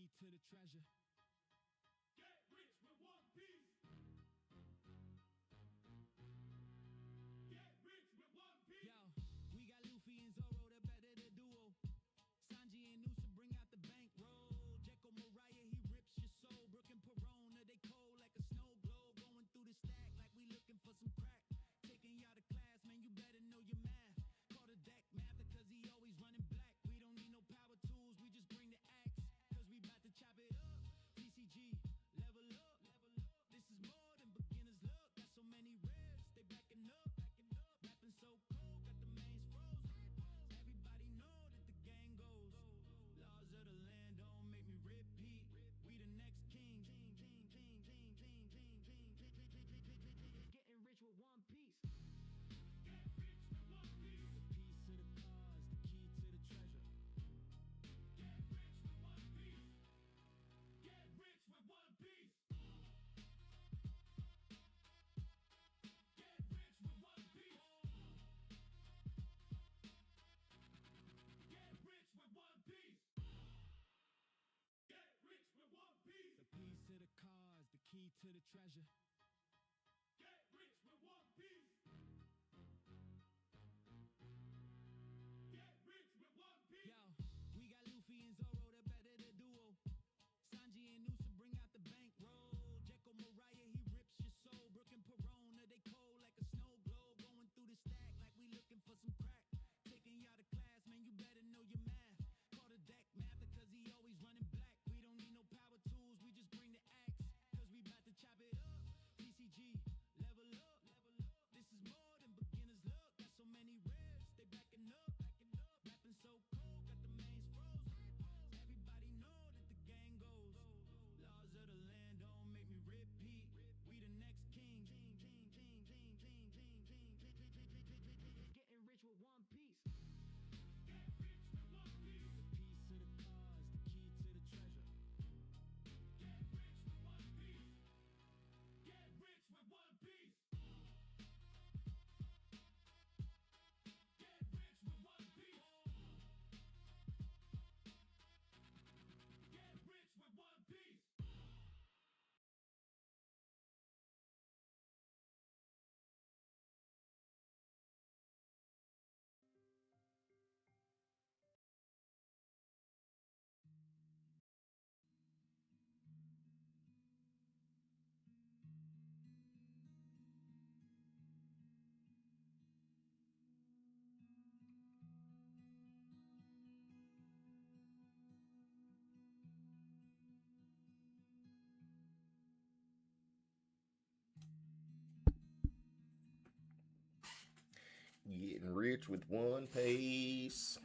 key to the treasure. Get rich with one piece. Get rich with one piece. Yo, we got Luffy and Zoro, the better the duo. Sanji and Noosa bring out the bankroll. Jekyll Mariah, he rips your soul. Brooke and Perona, they cold like a snow globe. Going through the stack like we looking for some crack. Taking y'all to class, man, you better know your math. Call the deck math because he always running black. We don't need no power tools, we just bring the axe. Cause we about to chop it up. PCG, level up, level up. This is more than beginner's luck. Got so many ribs, they backing up, backing up. Rapping so cold, got the mains frozen. Everybody know that the gang goes. Laws of the land don't make me repeat. We the next king. Getting rich with one piece. Get rich with one piece. The piece of the cause, the key to the treasure. Get rich with one piece. Get rich with one piece. Get rich with one piece. Get rich with one piece. Get rich with one piece. The piece of the cause, the key to the treasure. Get rich with one piece. Get rich with one piece. Yo, we got Luffy and Zoro, the better the duo. Sanji and Noosa bring out the bankroll. Jekyll Mariah, he rips your soul. Brooke and Perona, they cold like a snow globe. Going through the stack like we looking for some crack. Taking y'all to class, man, you better know your math. Call the deck math because he always running black. We don't need no power tools, we just bring the axe. Cause we about to chop it up. PCG, level up, level up. This is more than beginner's luck. Got so many ribs, they backing up, backing up. Rapping so cold, got the mains frozen. Everybody know that the gang goes. Laws of the land don't make me repeat. We the next king. Getting rich with one piece. Get rich with one piece. The piece of the cause, the key to the treasure. Get rich with one piece. Get rich with one piece. Get rich with one piece. Get rich with one piece. Getting rich with one pace.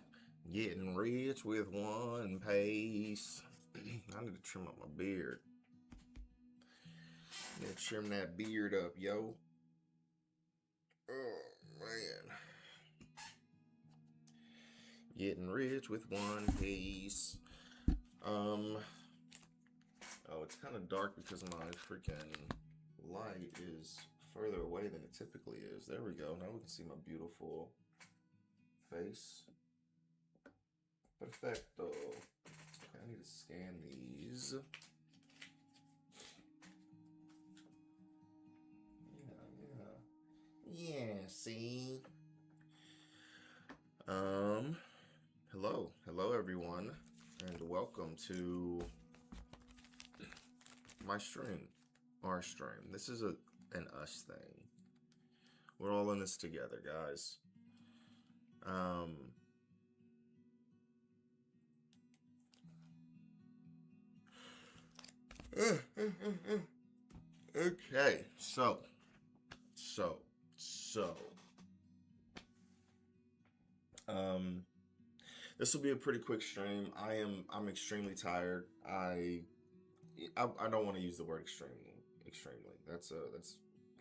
Getting rich with one pace. I need to trim up my beard. I need to trim that beard up, yo. Oh, man. Getting rich with one pace. Oh, it's kind of dark because my freaking light is further away than it typically is. There we go. Now we can see my beautiful face. Perfecto. Okay, I need to scan these. Yeah, see? Hello everyone, and welcome to my stream, our stream. This is an us thing. We're all in this together, guys. Okay, so this will be a pretty quick stream. I'm extremely tired. I don't want to use the word extremely. That's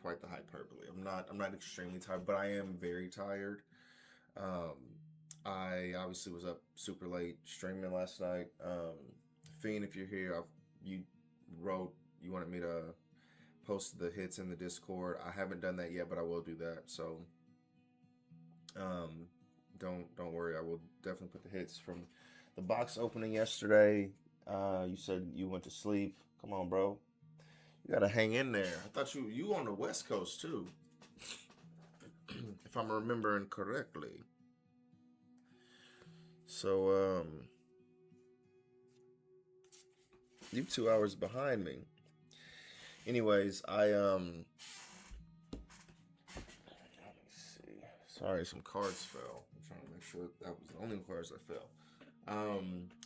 quite the hyperbole. I'm not extremely tired, but I am very tired. I obviously was up super late streaming last night. Fiend, if you're here, you wrote you wanted me to post the hits in the Discord. I haven't done that yet, but I will do that. So don't worry. I will definitely put the hits from the box opening yesterday You said you went to sleep. Come on, bro. You gotta hang in there. I thought you on the West Coast too, if I'm remembering correctly. So you 2 hours behind me. Anyways, let me see. Sorry, some cards fell. I'm trying to make sure that was the only cards that fell.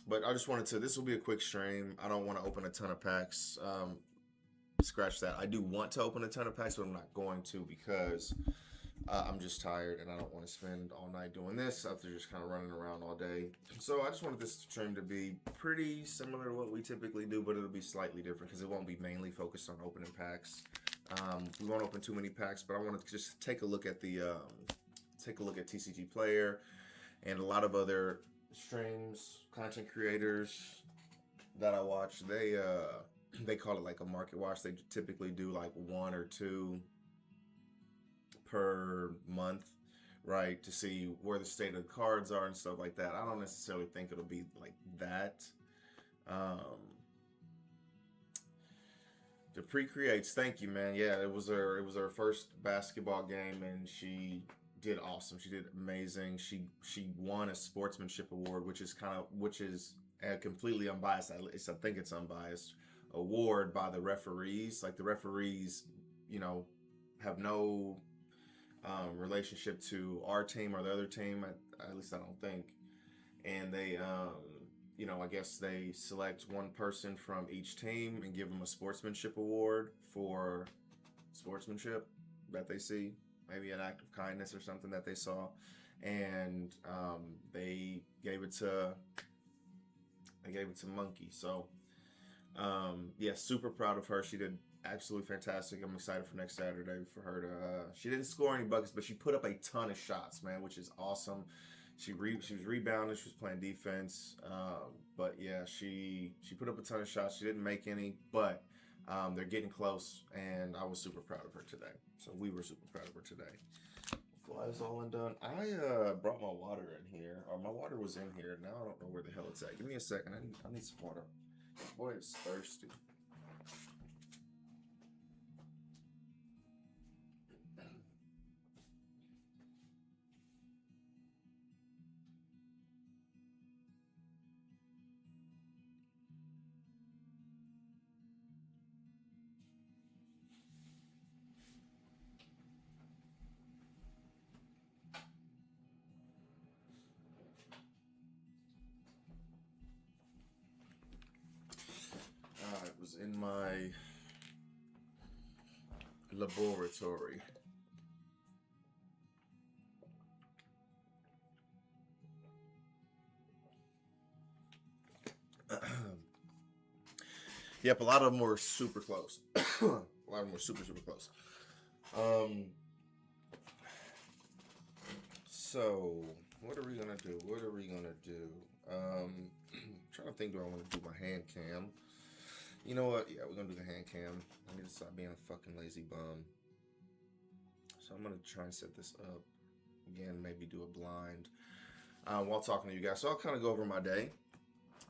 But I just wanted to. This will be a quick stream. I don't want to open a ton of packs. Scratch that. I do want to open a ton of packs, but I'm not going to because I'm just tired and I don't want to spend all night doing this after just kind of running around all day. So I just wanted this stream to be pretty similar to what we typically do, but it'll be slightly different because it won't be mainly focused on opening packs. We won't open too many packs, but I want to just take a look at the TCG Player and a lot of other streams, content creators that I watch. They call it like a market watch. They typically do like 1 or 2 per month, right, to see where the state of the cards are and stuff like that. I don't necessarily think it'll be like that. The pre-creates, thank you, man. Yeah, it was her first basketball game, and she did awesome. She did amazing. She won a sportsmanship award, which is a completely unbiased. At least I think it's unbiased award by the referees. Like the referees, have no relationship to our team or the other team. At least I don't think. And they, I guess they select one person from each team and give them a sportsmanship award for sportsmanship that they see, maybe an act of kindness or something that they saw, and they gave it to Monkey. So yeah, super proud of her. She did absolutely fantastic. I'm excited for next Saturday for her to. She didn't score any buckets, but she put up a ton of shots, man, which is awesome. She was rebounding. She was playing defense. But yeah, she put up a ton of shots. She didn't make any, but they're getting close, and I was super proud of her today. So we were super proud of her today. Before it's all done, I brought my water in here, or my water was in here. Now I don't know where the hell it's at. Give me a second. I need some water. Boy, it's thirsty. It was in my laboratory. Yep, a lot of them were super close. A lot of them were super close. So what are we gonna do? Trying to think, do I want to do my hand cam? You know what? Yeah, we're gonna do the hand cam. I need to stop being a fucking lazy bum. So I'm gonna try and set this up again. Maybe do a blind while talking to you guys. So I'll kind of go over my day.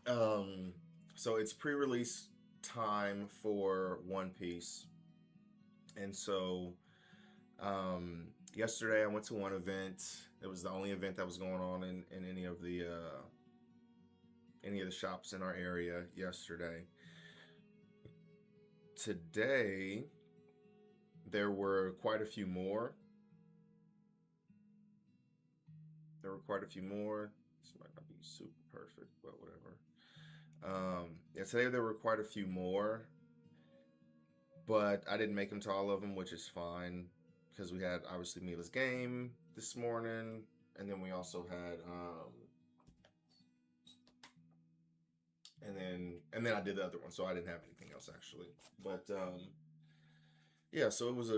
So it's pre-release time for One Piece, and so yesterday I went to one event. It was the only event that was going on in any of the shops in our area yesterday. Today there were quite a few more. This might not be super perfect, but whatever. Yeah, today there were quite a few more, but I didn't make them to all of them, which is fine because we had obviously Mila's game this morning, and then we also had and then I did the other one, so I didn't have anything else actually. But yeah, so it was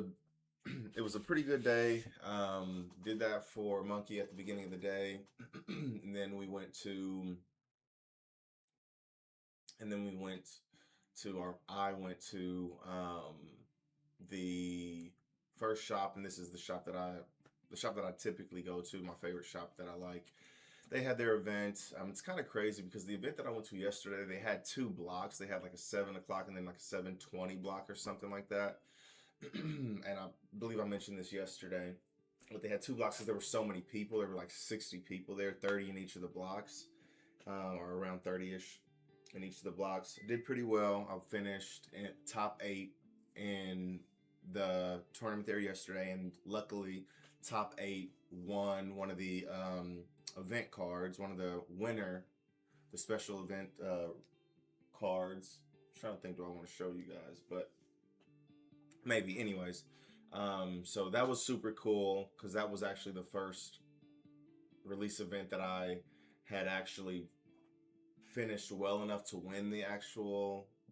a pretty good day. Did that for Monkey at the beginning of the day, and then we went to I went to the first shop, and this is the shop that I typically go to, my favorite shop that I like. they had their event. It's kind of crazy because the event that I went to yesterday, they had two blocks. They had like a 7 o'clock and then like a 7:20 block or something like that. And I believe I mentioned this yesterday, but they had two blocks because there were so many people. There were like 60 people there, 30 in each of the blocks, or around 30-ish in each of the blocks. Did pretty well. I finished in top 8 in the tournament there yesterday, and luckily top 8 won one of the event cards, one of the the special event cards. I'm trying to think, do I want to show you guys? But maybe. Anyways, so that was super cool because that was actually the first release event that I had actually finished well enough to win the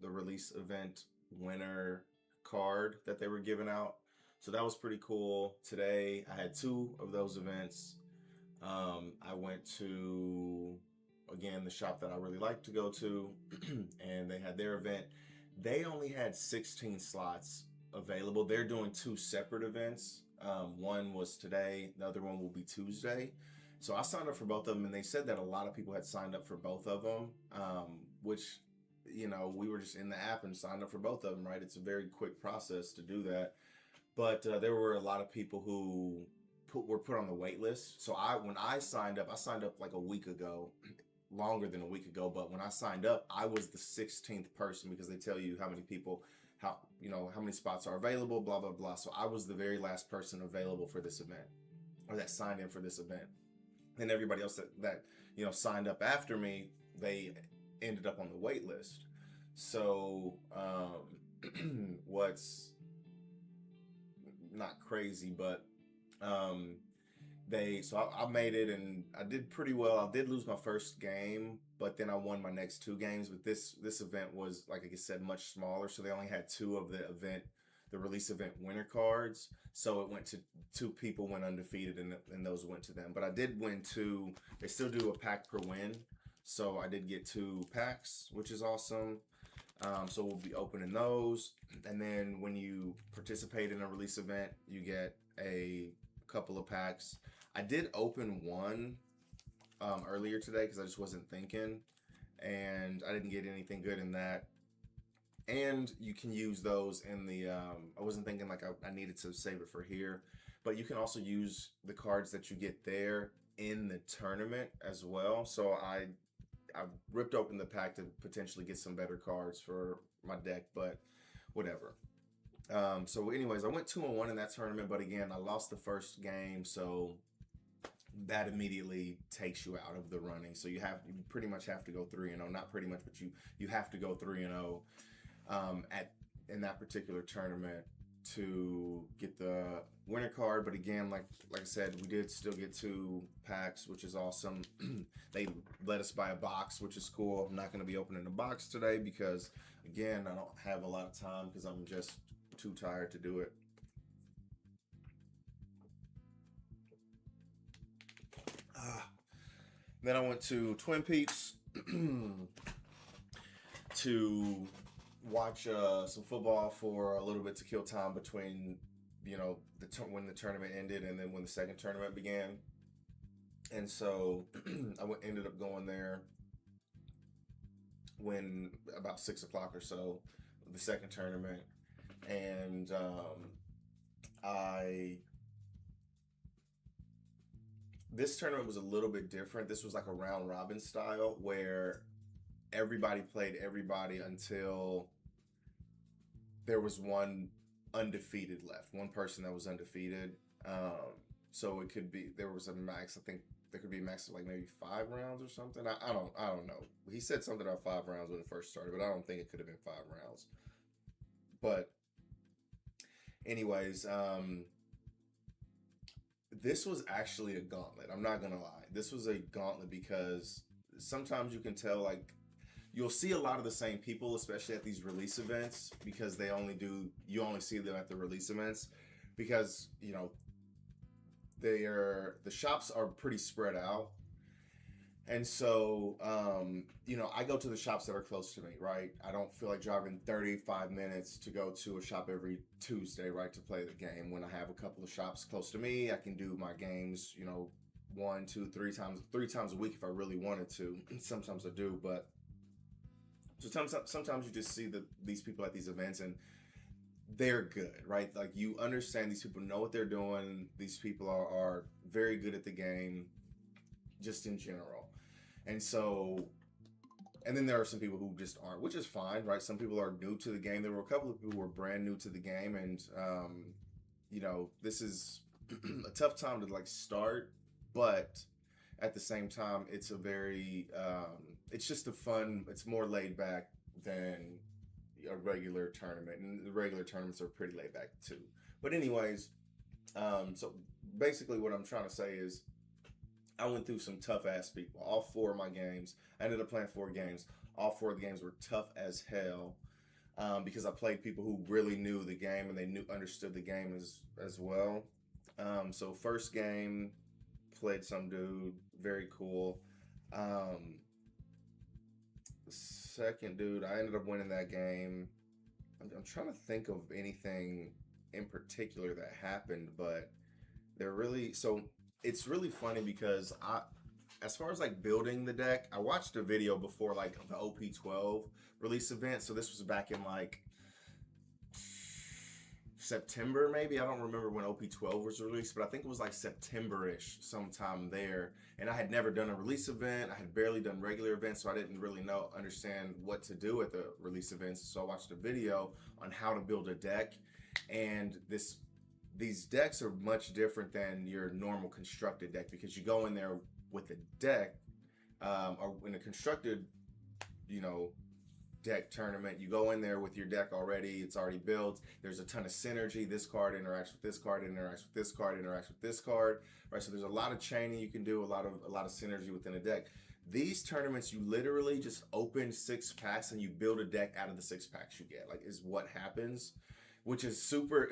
release event winner card that they were giving out. So that was pretty cool. Today I had 2 of those events. I went to, again, the shop that I really like to go to, and they had their event. They only had 16 slots available. They're doing 2 separate events. One was today, the other one will be Tuesday. So I signed up for both of them, and they said that a lot of people had signed up for both of them, which, you know, we were just in the app and signed up for both of them, right? It's a very quick process to do that. But there were a lot of people who were put on the wait list. So when I signed up like a week ago, longer than a week ago. But when I signed up, I was the 16th person because they tell you how many people, how many spots are available, blah, blah, blah. So I was the very last person available for this event, or that signed in for this event. And everybody else that signed up after me, they ended up on the wait list. So what's not crazy, but I made it and I did pretty well. I did lose my first game, but then I won my next 2 games. But this event was, like I said, much smaller, so they only had 2 of the release event winner cards. So it went to 2 people went undefeated, and those went to them. But I did win 2. They still do a pack per win, so I did get 2 packs, which is awesome. So we'll be opening those, and then when you participate in a release event, you get a couple of packs. I did open one earlier today because I just wasn't thinking, and I didn't get anything good in that. And you can use those in the I wasn't thinking like I needed to save it for here, but you can also use the cards that you get there in the tournament as well. So I ripped open the pack to potentially get some better cards for my deck, but whatever. So anyways, I went 2-1 in that tournament, but again, I lost the first game, so that immediately takes you out of the running. So you pretty much have to go 3-0. Not pretty much, but you have to go 3-0 in that particular tournament to get the winner card. But again, like I said, we did still get 2 packs, which is awesome. They let us buy a box, which is cool. I'm not going to be opening a box today because, again, I don't have a lot of time because I'm just too tired to do it. Then I went to Twin Peaks to watch some football for a little bit to kill time between, when the tournament ended and then when the second tournament began. And so I ended up going there when about 6 o'clock or so, the second tournament. And this tournament was a little bit different. This was like a round robin style where everybody played everybody until there was one undefeated left, one person that was undefeated. So there was a max, I think there could be a max of like maybe 5 rounds or something. I don't know. He said something about 5 rounds when it first started, but I don't think it could have been 5 rounds. But anyways, this was actually a gauntlet. I'm not gonna lie. This was a gauntlet because sometimes you can tell, like, you'll see a lot of the same people, especially at these release events, because you only see them at the release events because, the shops are pretty spread out. And so, I go to the shops that are close to me, right? I don't feel like driving 35 minutes to go to a shop every Tuesday, right, to play the game. When I have a couple of shops close to me, I can do my games, one, two, three times a week if I really wanted to. Sometimes I do, but sometimes you just see these people at these events and they're good, right? Like you understand these people know what they're doing. These people are very good at the game, just in general. And so, and then there are some people who just aren't, which is fine, right? Some people are new to the game. There were a couple of people who were brand new to the game, and you know, this is a tough time to like start, but at the same time, it's a very, it's just a fun. It's more laid back than a regular tournament, and the regular tournaments are pretty laid back too. But anyways, so basically, what I'm trying to say is, I went through some tough ass people. All four of my games, I ended up playing 4 games. All 4 of the games were tough as hell, because I played people who really knew the game and they understood the game as well. So first game, played some dude, very cool. Second dude, I ended up winning that game. I'm trying to think of anything in particular that happened, but it's really funny because as far as like building the deck, I watched a video before like the OP12 release event. So this was back in like September, maybe. I don't remember when OP12 was released, but I think it was like September-ish, sometime there. And I had never done a release event. I had barely done regular events, so I didn't really understand what to do at the release events. So I watched a video on how to build a deck, and these decks are much different than your normal constructed deck, because you go in there with a deck, or in a constructed, you know, deck tournament, you go in there with your deck already, it's already built, there's a ton of synergy, this card interacts with this card, interacts with this card, interacts with this card, right? So there's a lot of chaining you can do, a lot of synergy within a deck. These tournaments, you literally just open 6 packs and you build a deck out of the 6 packs you get, like, is what happens, which is super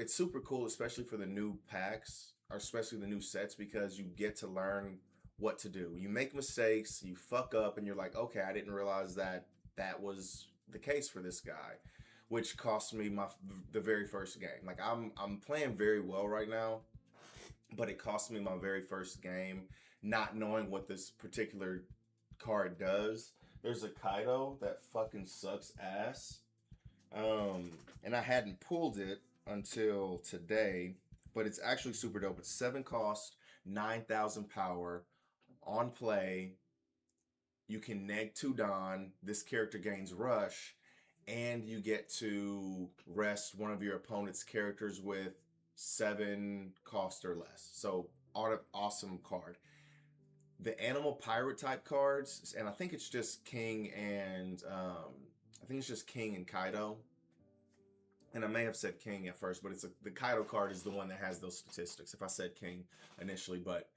cool, especially for the new packs, or especially the new sets, because you get to learn what to do. You make mistakes, you fuck up, and you're like, okay, I didn't realize that was the case for this guy, which cost me the very first game. Like I'm playing very well right now, but it cost me my very first game not knowing what this particular card does. There's a Kaido that fucking sucks ass. And I hadn't pulled it until today, but it's actually super dope. It's 7 cost, 9,000 power, on play. You can neg 2 Don. This character gains rush, and you get to rest one of your opponent's characters with 7 cost or less. So, awesome card. The animal pirate type cards, and I think it's just King and Kaido. And I may have said King at first, but the Kaido card is the one that has those statistics. If I said King initially, but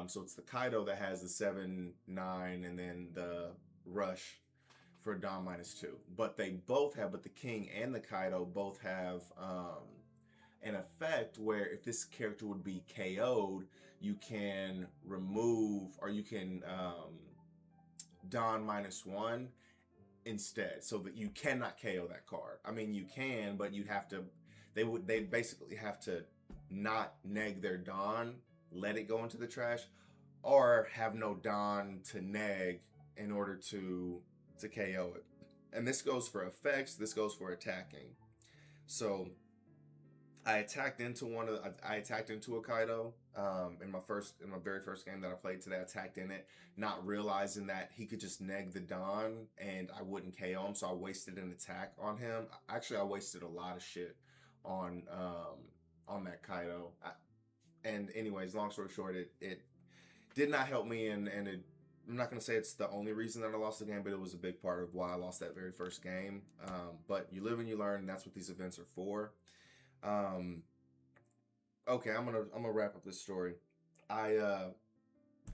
so it's the Kaido that has the 7, 9, and then the rush for Dom -2. But the King and the Kaido both have an effect where if this character would be KO'd, you can remove, or you can Don -1 instead, so that you cannot KO that card. I mean, you can, but you'd have to, they'd basically have to not neg their Don, let it go into the trash, or have no Don to neg in order to KO it. And this goes for effects, this goes for attacking. So I attacked into a Kaido in my very first game that I played today. I attacked in it, not realizing that he could just neg the Don and I wouldn't KO him, so I wasted an attack on him. Actually, I wasted a lot of shit on that Kaido. And anyways, long story short, it did not help me, and I'm not going to say it's the only reason that I lost the game, but it was a big part of why I lost that very first game. But you live and you learn, and that's what these events are for. Okay, I'm gonna wrap up this story. I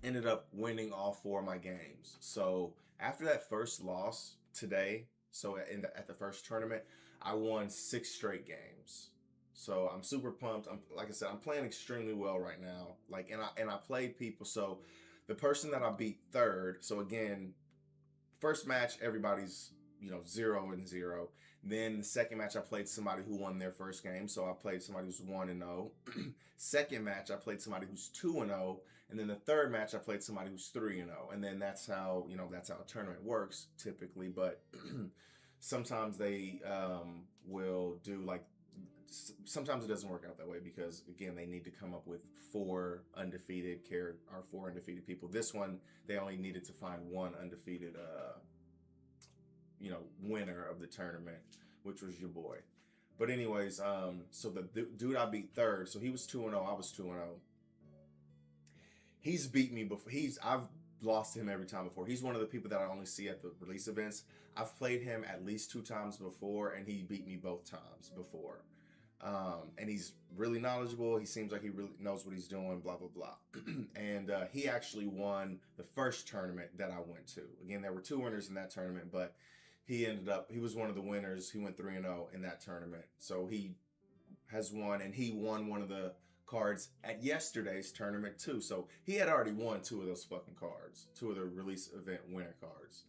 ended up winning all 4 of my games. So after that first loss today, so at the first tournament, I won 6 straight games. So I'm super pumped. Like I said, I'm playing extremely well right now. Like, and I played people. So the person that I beat third. So again, first match, everybody's 0-0. Then the second match, I played somebody who won their first game. So I played somebody who's 1-0. Second match, I played somebody who's 2-0. And then the third match, I played somebody who's 3-0. And then that's how, that's how a tournament works typically. But sometimes they will do like, sometimes it doesn't work out that way because, again, they need to come up with four undefeated people. This one, they only needed to find one undefeated, winner of the tournament, which was your boy. But anyways, so the dude I beat third, so he was 2-0, I was 2-0. He's beat me before. I've lost to him every time before. He's one of the people that I only see at the release events. I've played him at least 2 times before, and he beat me both times before. And he's really knowledgeable. He seems like he really knows what he's doing, blah, blah, blah. And he actually won the first tournament that I went to. Again, there were 2 winners in that tournament, but he was one of the winners. He went 3-0 in that tournament. So he has won, and he won one of the cards at yesterday's tournament too. So he had already won 2 of those fucking cards, 2 of the release event winner cards.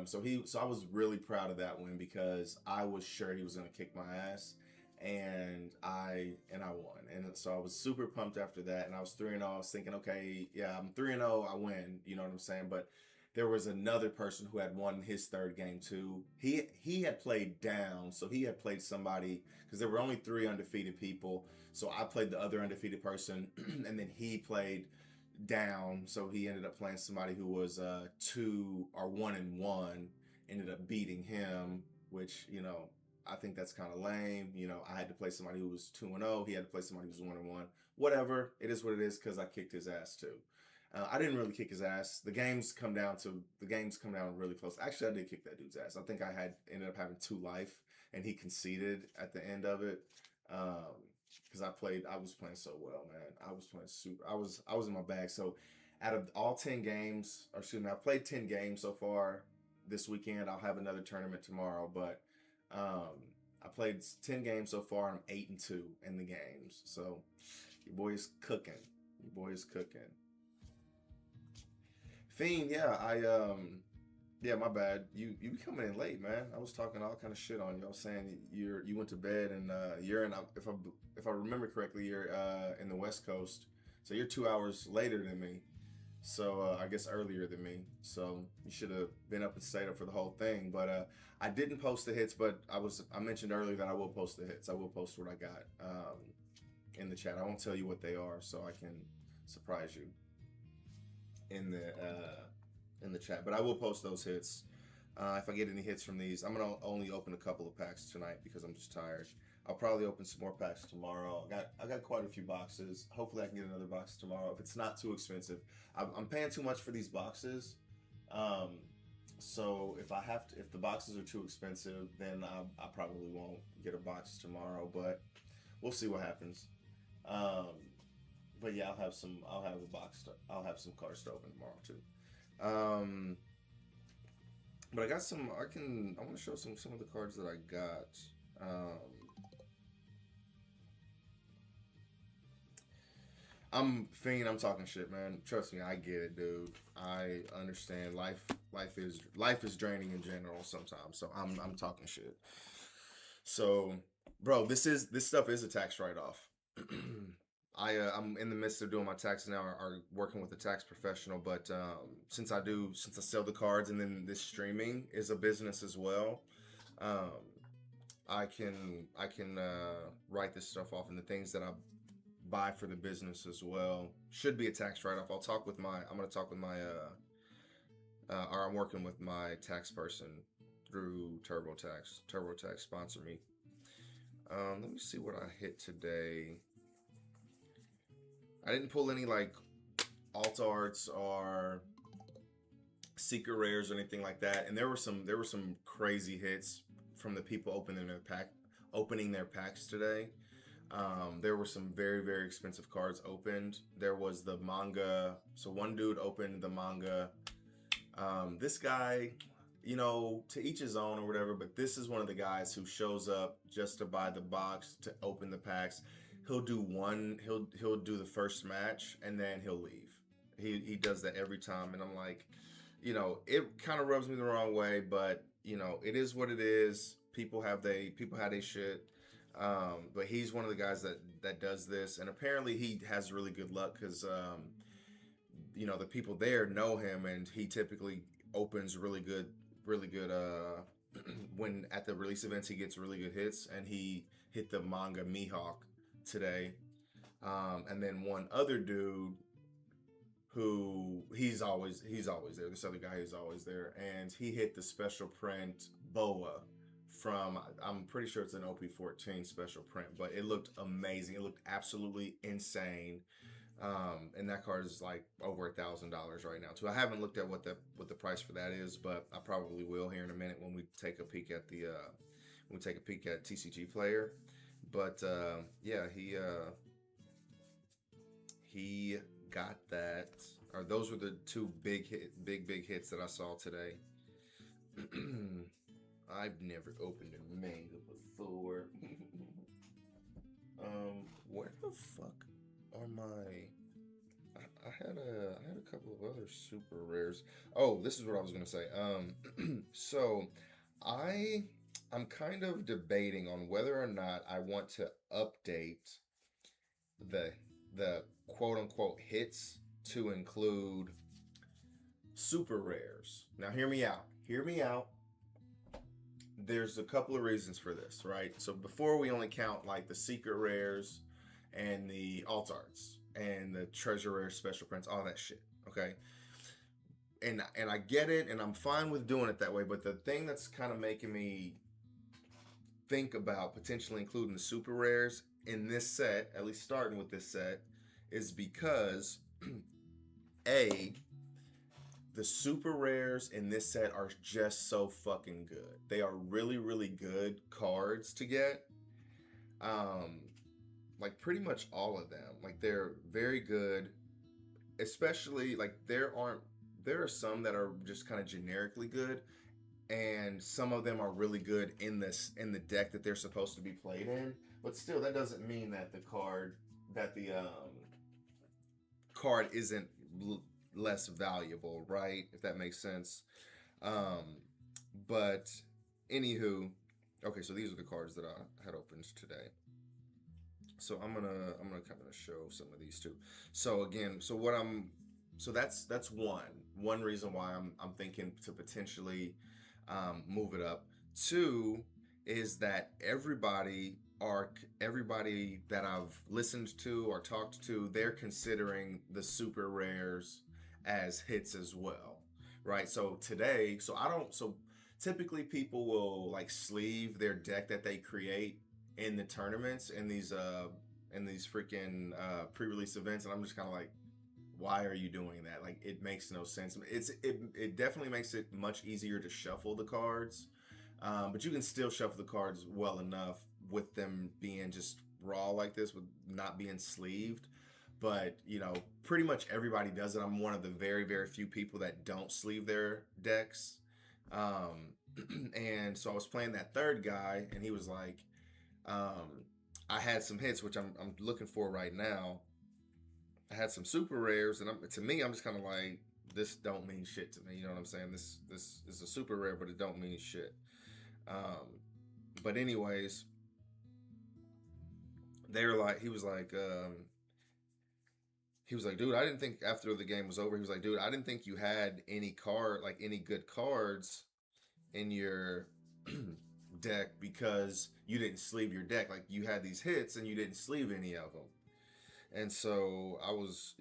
So I was really proud of that win because I was sure he was going to kick my ass, and I won. And so I was super pumped after that, and I was 3-0. I was thinking, okay, yeah, I'm 3-0, I win, you know what I'm saying? But there was another person who had won his third game too. He had played down, so he had played somebody, because there were only 3 undefeated people. So I played the other undefeated person, and then he played down. So he ended up playing somebody who was 1-1, ended up beating him, which, I think that's kind of lame. I had to play somebody who was 2-0. He had to play somebody who was 1-1. Whatever. It is what it is, because I kicked his ass too. I didn't really kick his ass. The games come down really close. Actually, I did kick that dude's ass. I think I ended up having 2 life, and he conceded at the end of it. Because I was playing so well, man. I was playing super. I was in my bag. So out of all 10 games, I've played 10 games so far this weekend. I'll have another tournament tomorrow, but I played 10 games so far. I'm 8-2 in the games. So your boy is cooking. Fiend, yeah, my bad. You be coming in late, man. I was talking all kind of shit on you. I was saying you went to bed, and you're in, if I remember correctly, you're in the West Coast, so you're 2 hours later than me. So I guess earlier than me. So you should have been up and stayed up for the whole thing. But I didn't post the hits, but I mentioned earlier that I will post the hits. I will post what I got in the chat. I won't tell you what they are, so I can surprise you in the chat, but I will post those hits if I get any hits from these. I'm gonna only open a couple of packs tonight because I'm just tired. I'll probably open some more packs tomorrow. I got quite a few boxes. Hopefully I can get another box tomorrow if it's not too expensive. I'm paying too much for these boxes, so if the boxes are too expensive, then I probably won't get a box tomorrow, but we'll see what happens. But yeah, I'll have some cards to open tomorrow too. But I got some. I want to show some of the cards that I got. I'm talking shit, man. Trust me, I get it, dude. I understand. Life is draining in general sometimes. So I'm talking shit. So, bro, this stuff is a tax write-off. I'm in the midst of doing my taxes now, or working with a tax professional. But since I sell the cards, and then this streaming is a business as well, I can write this stuff off, and the things that I buy for the business as well should be a tax write-off. I'm going to talk with my or I'm working with my tax person through TurboTax. TurboTax sponsor me. Let me see what I hit today. I didn't pull any like alt arts or secret rares or anything like that, and there were some crazy hits from the people opening their packs today. There were some very, very expensive cards opened. There was the manga. So one dude opened the manga. This guy, to each his own or whatever, but this is one of the guys who shows up just to buy the box, to open the packs. He'll do the first match, and then he'll leave. He does that every time, and I'm like, it kind of rubs me the wrong way, but it is what it is. People have their shit. But he's one of the guys that does this, and apparently he has really good luck because the people there know him, and he typically opens really good. When at the release events, he gets really good hits, and he hit the manga Mihawk today. And then one other dude who he's always there. This other guy who's always there, and he hit the special print Boa from, I'm pretty sure it's an OP14 special print, but it looked amazing. It looked absolutely insane. And that card is like over $1,000 right now too. I haven't looked at what the price for that is, but I probably will here in a minute when we take a peek at TCG Player. But yeah, he got that. Or those were the two big hits that I saw today. I've never opened a manga before. Where the fuck are my? I had a couple of other super rares. Oh, this is what I was gonna say. So I'm kind of debating on whether or not I want to update the quote unquote hits to include super rares. Now, hear me out. Hear me out. There's a couple of reasons for this, right? So before, we only count like the secret rares and the alt arts and the treasure rare special prints, all that shit. Okay. And I get it, and I'm fine with doing it that way. But the thing that's kind of making me think about potentially including the super rares in this set, at least starting with this set, is because the super rares in this set are just so fucking good. They are really, really good cards to get. Like pretty much all of them. Like they're very good. Especially like there are some that are just kind of generically good, and some of them are really good in the deck that they're supposed to be played in. But still, that doesn't mean that the card isn't less valuable, right? If that makes sense. But anywho, okay, so these are the cards that I had opened today. So I'm gonna kind of show some of these too. So again, that's one reason why I'm thinking to potentially move it up. Two is that everybody that I've listened to or talked to, they're considering the super rares as hits as well, right? So typically people will like sleeve their deck that they create in the tournaments, in these freaking pre-release events, and I'm just kind of like, why are you doing that? Like, it makes no sense. It definitely makes it much easier to shuffle the cards, but you can still shuffle the cards well enough with them being just raw like this, with not being sleeved. But pretty much everybody does it. I'm one of the very, very few people that don't sleeve their decks. And so I was playing that third guy, and he was like, I had some hits, which I'm looking for right now. I had some super rares, and to me, I'm just kind of like, this don't mean shit to me. You know what I'm saying? This is a super rare, but it don't mean shit. But anyways, he was like, dude, I didn't think after the game was over, he was like, dude, I didn't think you had any good cards in your deck because you didn't sleeve your deck. Like, you had these hits and you didn't sleeve any of them. And so I was,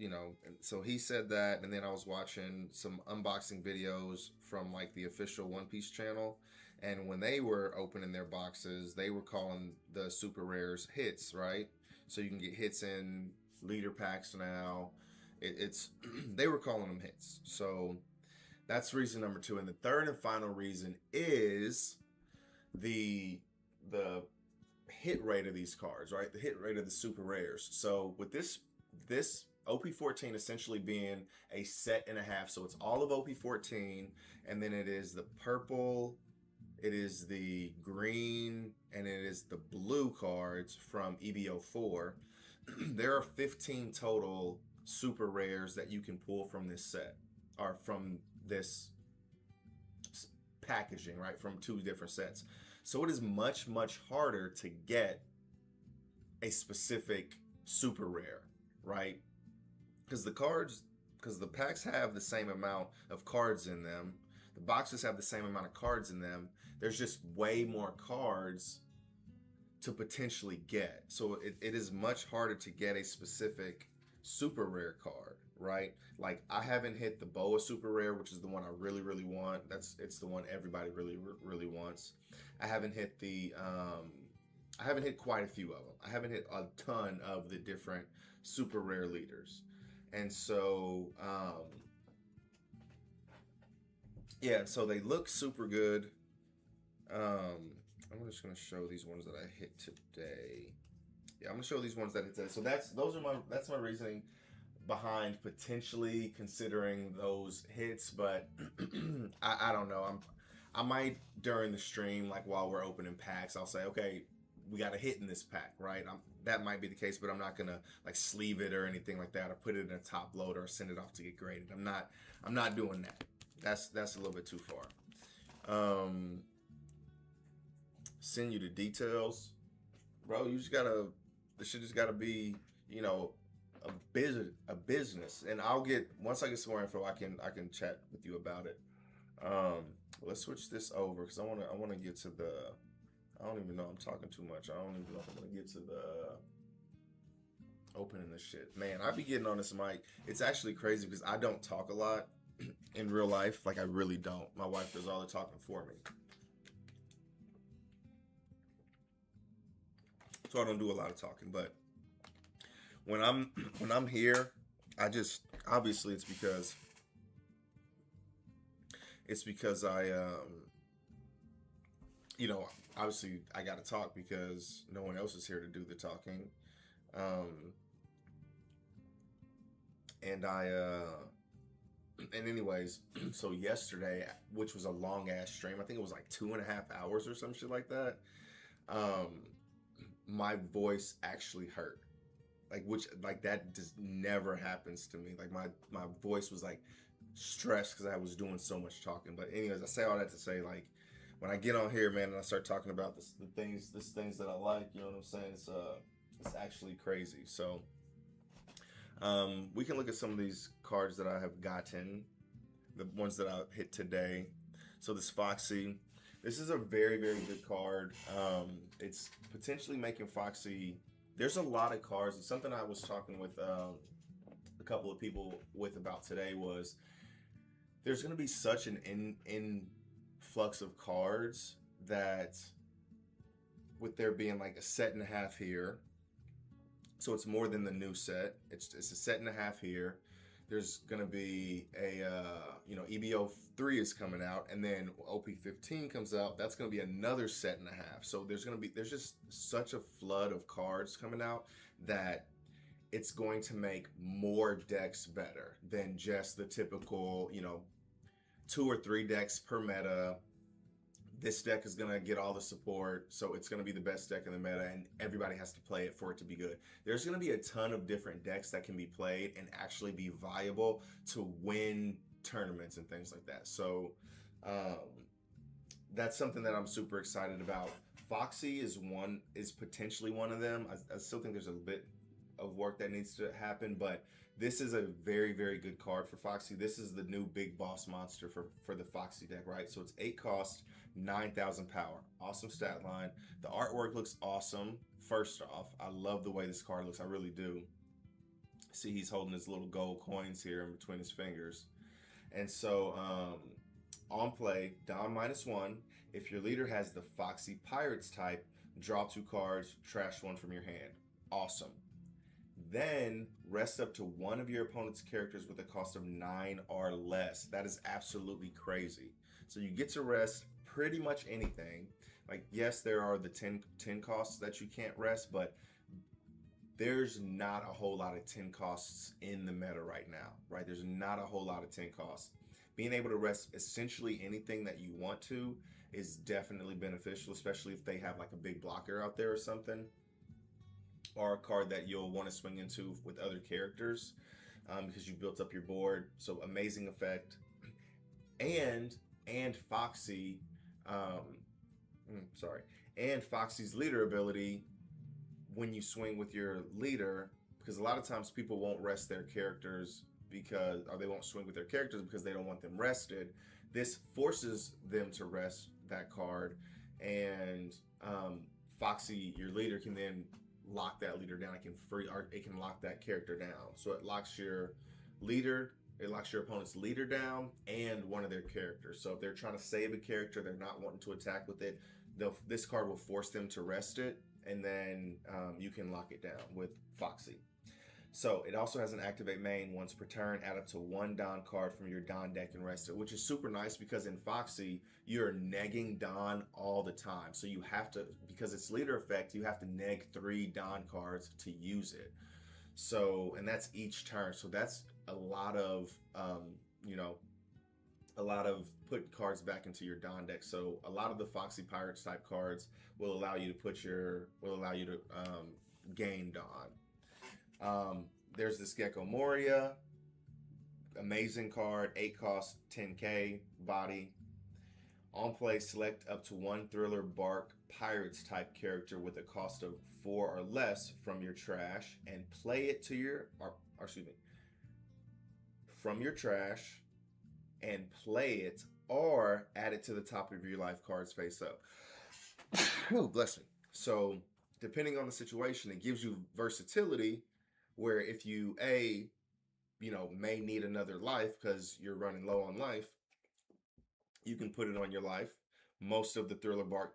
so he said that, and then I was watching some unboxing videos from like the official One Piece channel, and when they were opening their boxes, they were calling the super rares hits, right? So you can get hits in leader packs now. It's they were calling them hits. So that's reason number 2. And the third and final reason is the hit rate of these cards, right? The hit rate of the super rares. So with this OP14 essentially being a set and a half, so it's all of OP14, and then it is the purple, it is the green, and it is the blue cards from EBO4. There are 15 total super rares that you can pull from this set, or from this packaging, right? From 2 different sets. So it is much, much harder to get a specific super rare, right? Because the packs have the same amount of cards in them. The boxes have the same amount of cards in them. There's just way more cards to potentially get. So it is much harder to get a specific super rare card, right? Like I haven't hit the Boa super rare, which is the one I really, really want. It's the one everybody really, really wants. I haven't hit I haven't hit quite a few of them. I haven't hit a ton of the different super rare leaders. And so, yeah, so they look super good. I'm just gonna show these ones that I hit today. Yeah, I'm gonna show these ones that I hit today. So that's my reasoning behind potentially considering those hits, but I don't know. I might during the stream, like while we're opening packs, I'll say, okay, we got a hit in this pack, right? That might be the case, but I'm not gonna like sleeve it or anything like that, or put it in a top loader or send it off to get graded. I'm not doing that. That's a little bit too far. Send you the details, bro. You just gotta. The shit just gotta be, a business. And once I get some more info, I can chat with you about it. Let's switch this over because I wanna get to the. I don't even know I'm talking too much. I don't even know if I'm gonna get to the opening this shit. Man, I be getting on this mic. It's actually crazy because I don't talk a lot in real life. Like I really don't. My wife does all the talking for me. So I don't do a lot of talking, but when I'm here, I just obviously it's because I obviously I got to talk because no one else is here to do the talking. And anyways, so yesterday, which was a long ass stream, I think it was like 2.5 hours or some shit like that. My voice actually hurt, like that just never happens to me. Like my voice was like stressed because I was doing so much talking. But anyways, I say all that to say, like, when I get on here, man, and I start talking about the things that I like, you know what I'm saying? It's actually crazy. So we can look at some of these cards that I have gotten, the ones that I hit today. So this Foxy, this is a very, very good card. It's potentially making Foxy. There's a lot of cards. And something I was talking with a couple of people about today was there's going to be such an influx of cards that with there being like a set and a half here, so it's more than the new set. It's a set and a half here. There's gonna be a EBO 3 is coming out, and then OP14 comes out. That's gonna be another set and a half. So there's just such a flood of cards coming out that it's going to make more decks better than just the typical 2 or 3 decks per meta. This deck is going to get all the support, so it's going to be the best deck in the meta, and everybody has to play it for it to be good. There's going to be a ton of different decks that can be played and actually be viable to win tournaments and things like that. So that's something that I'm super excited about. Foxy is potentially one of them. I still think there's a bit of work that needs to happen, but this is a very, very good card for Foxy. This is the new big boss monster for the Foxy deck, right? So it's 8 cost, 9,000 power. Awesome stat line. The artwork looks awesome. First off, I love the way this card looks. I really do. See, he's holding his little gold coins here in between his fingers. And so on play, down -1. If your leader has the Foxy Pirates type, draw 2 cards, trash 1 from your hand. Awesome. Then rest up to one of your opponent's characters with a cost of 9 or less. That is absolutely crazy. So you get to rest pretty much anything. Like, yes, there are the 10 costs that you can't rest, but there's not a whole lot of 10 costs in the meta right now, right? There's not a whole lot of 10 costs. Being able to rest essentially anything that you want to is definitely beneficial, especially if they have like a big blocker out there or something, or a card that you'll want to swing into with other characters because you built up your board. So amazing effect. And Foxy, and Foxy's leader ability when you swing with your leader, because a lot of times people won't rest their characters or they won't swing with their characters because they don't want them rested. This forces them to rest that card, and Foxy, your leader, can then lock that leader down. It can lock that character down. So it locks your leader. It locks your opponent's leader down and one of their characters. So if they're trying to save a character, they're not wanting to attack with it, this card will force them to rest it, and then you can lock it down with Foxy. So it also has an activate main. Once per turn, add up to 1 Don card from your Don deck and rest it, which is super nice because in Foxy, you're negging Don all the time. So you have to, because it's leader effect, you have to neg 3 Don cards to use it. So, and that's each turn. So that's a lot of, a lot of putting cards back into your Don deck. So a lot of the Foxy Pirates type cards will allow you to gain Don. There's this Gecko Moria, amazing card, 8 cost, 10k body. On play, select up to 1 Thriller Bark Pirates type character with a cost of 4 or less from your trash and play it to your, from your trash and play it or add it to the top of your life cards face up. Oh, bless me. So depending on the situation, it gives you versatility where if you, may need another life because you're running low on life, you can put it on your life. Most of the Thriller Bark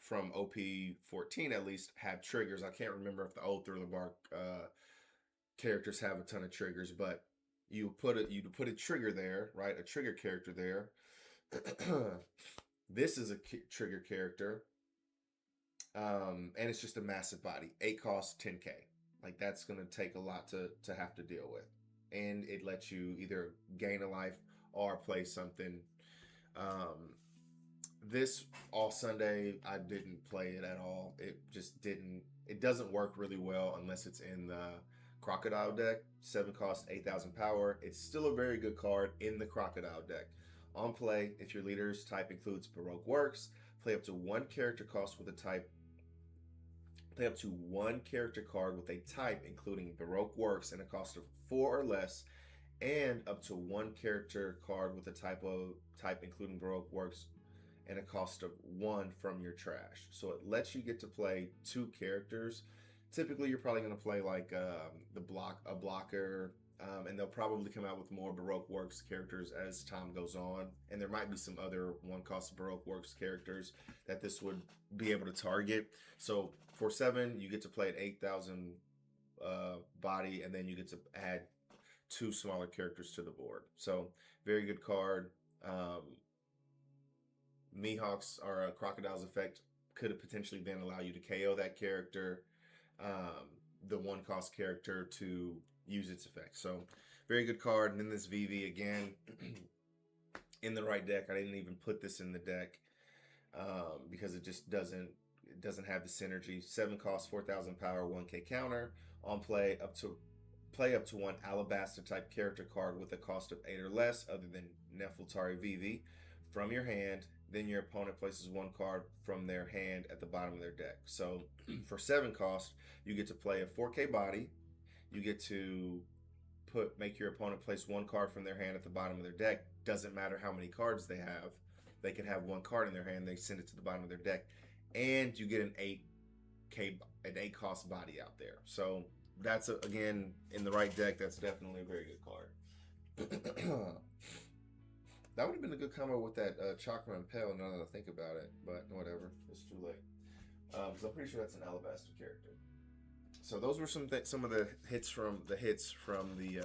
from OP14 at least have triggers. I can't remember if the old Thriller Bark characters have a ton of triggers, but you put a trigger there, right? A trigger character there. This is a trigger character, and it's just a massive body. 8 costs, 10k. Like that's gonna take a lot to have to deal with, and it lets you either gain a life or play something. This All Sunday, I didn't play it at all. It just didn't. It doesn't work really well unless it's in the Crocodile deck. 7 cost, 8,000 power. It's still a very good card in the Crocodile deck. On play, if your leader's type includes Baroque Works, play up to 1 character cost with a type. Play up to 1 character card with a type including Baroque Works and a cost of 4 or less, and up to 1 character card with a type including Baroque Works and a cost of 1 from your trash. So it lets you get to play 2 characters. Typically, you're probably going to play like a blocker, and they'll probably come out with more Baroque Works characters as time goes on. And there might be some other 1 cost Baroque Works characters that this would be able to target. So for 7, you get to play at 8,000 body, and then you get to add 2 smaller characters to the board. So very good card. Mihawk's or Crocodile's effect could potentially then allow you to KO that character, the 1 cost character, to use its effect. So very good card. And then this VV again in the right deck. I didn't even put this in the deck because it just doesn't have the synergy. 7 cost, 4,000 power, 1k counter. On play, up to 1 Alabaster type character card with a cost of 8 or less other than Nefeltari VV from your hand. Then your opponent places 1 card from their hand at the bottom of their deck. So for 7 cost, you get to play a 4k body. You get to make your opponent place 1 card from their hand at the bottom of their deck. Doesn't matter how many cards they have. They can have 1 card in their hand. They send it to the bottom of their deck, and you get an 8 cost body out there. So that's again in the right deck. That's definitely a very good card. That would have been a good combo with that Chakra and Pale, now that I think about it. But whatever, it's too late. Because I'm pretty sure that's an Alabaster character. So those were some of the hits from the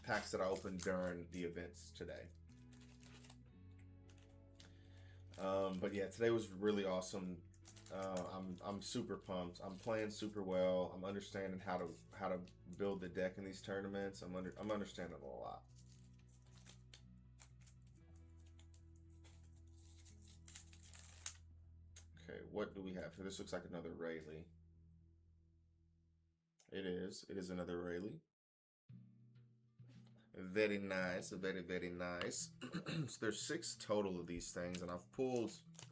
packs that I opened during the events today. But yeah, today was really awesome. I'm super pumped. I'm playing super well. I'm understanding how to build the deck in these tournaments. I'm understanding a lot. Okay, what do we have here? This looks like another Rayleigh. It is another Rayleigh. Very nice, very, very nice. So there's 6 total of these things, and I've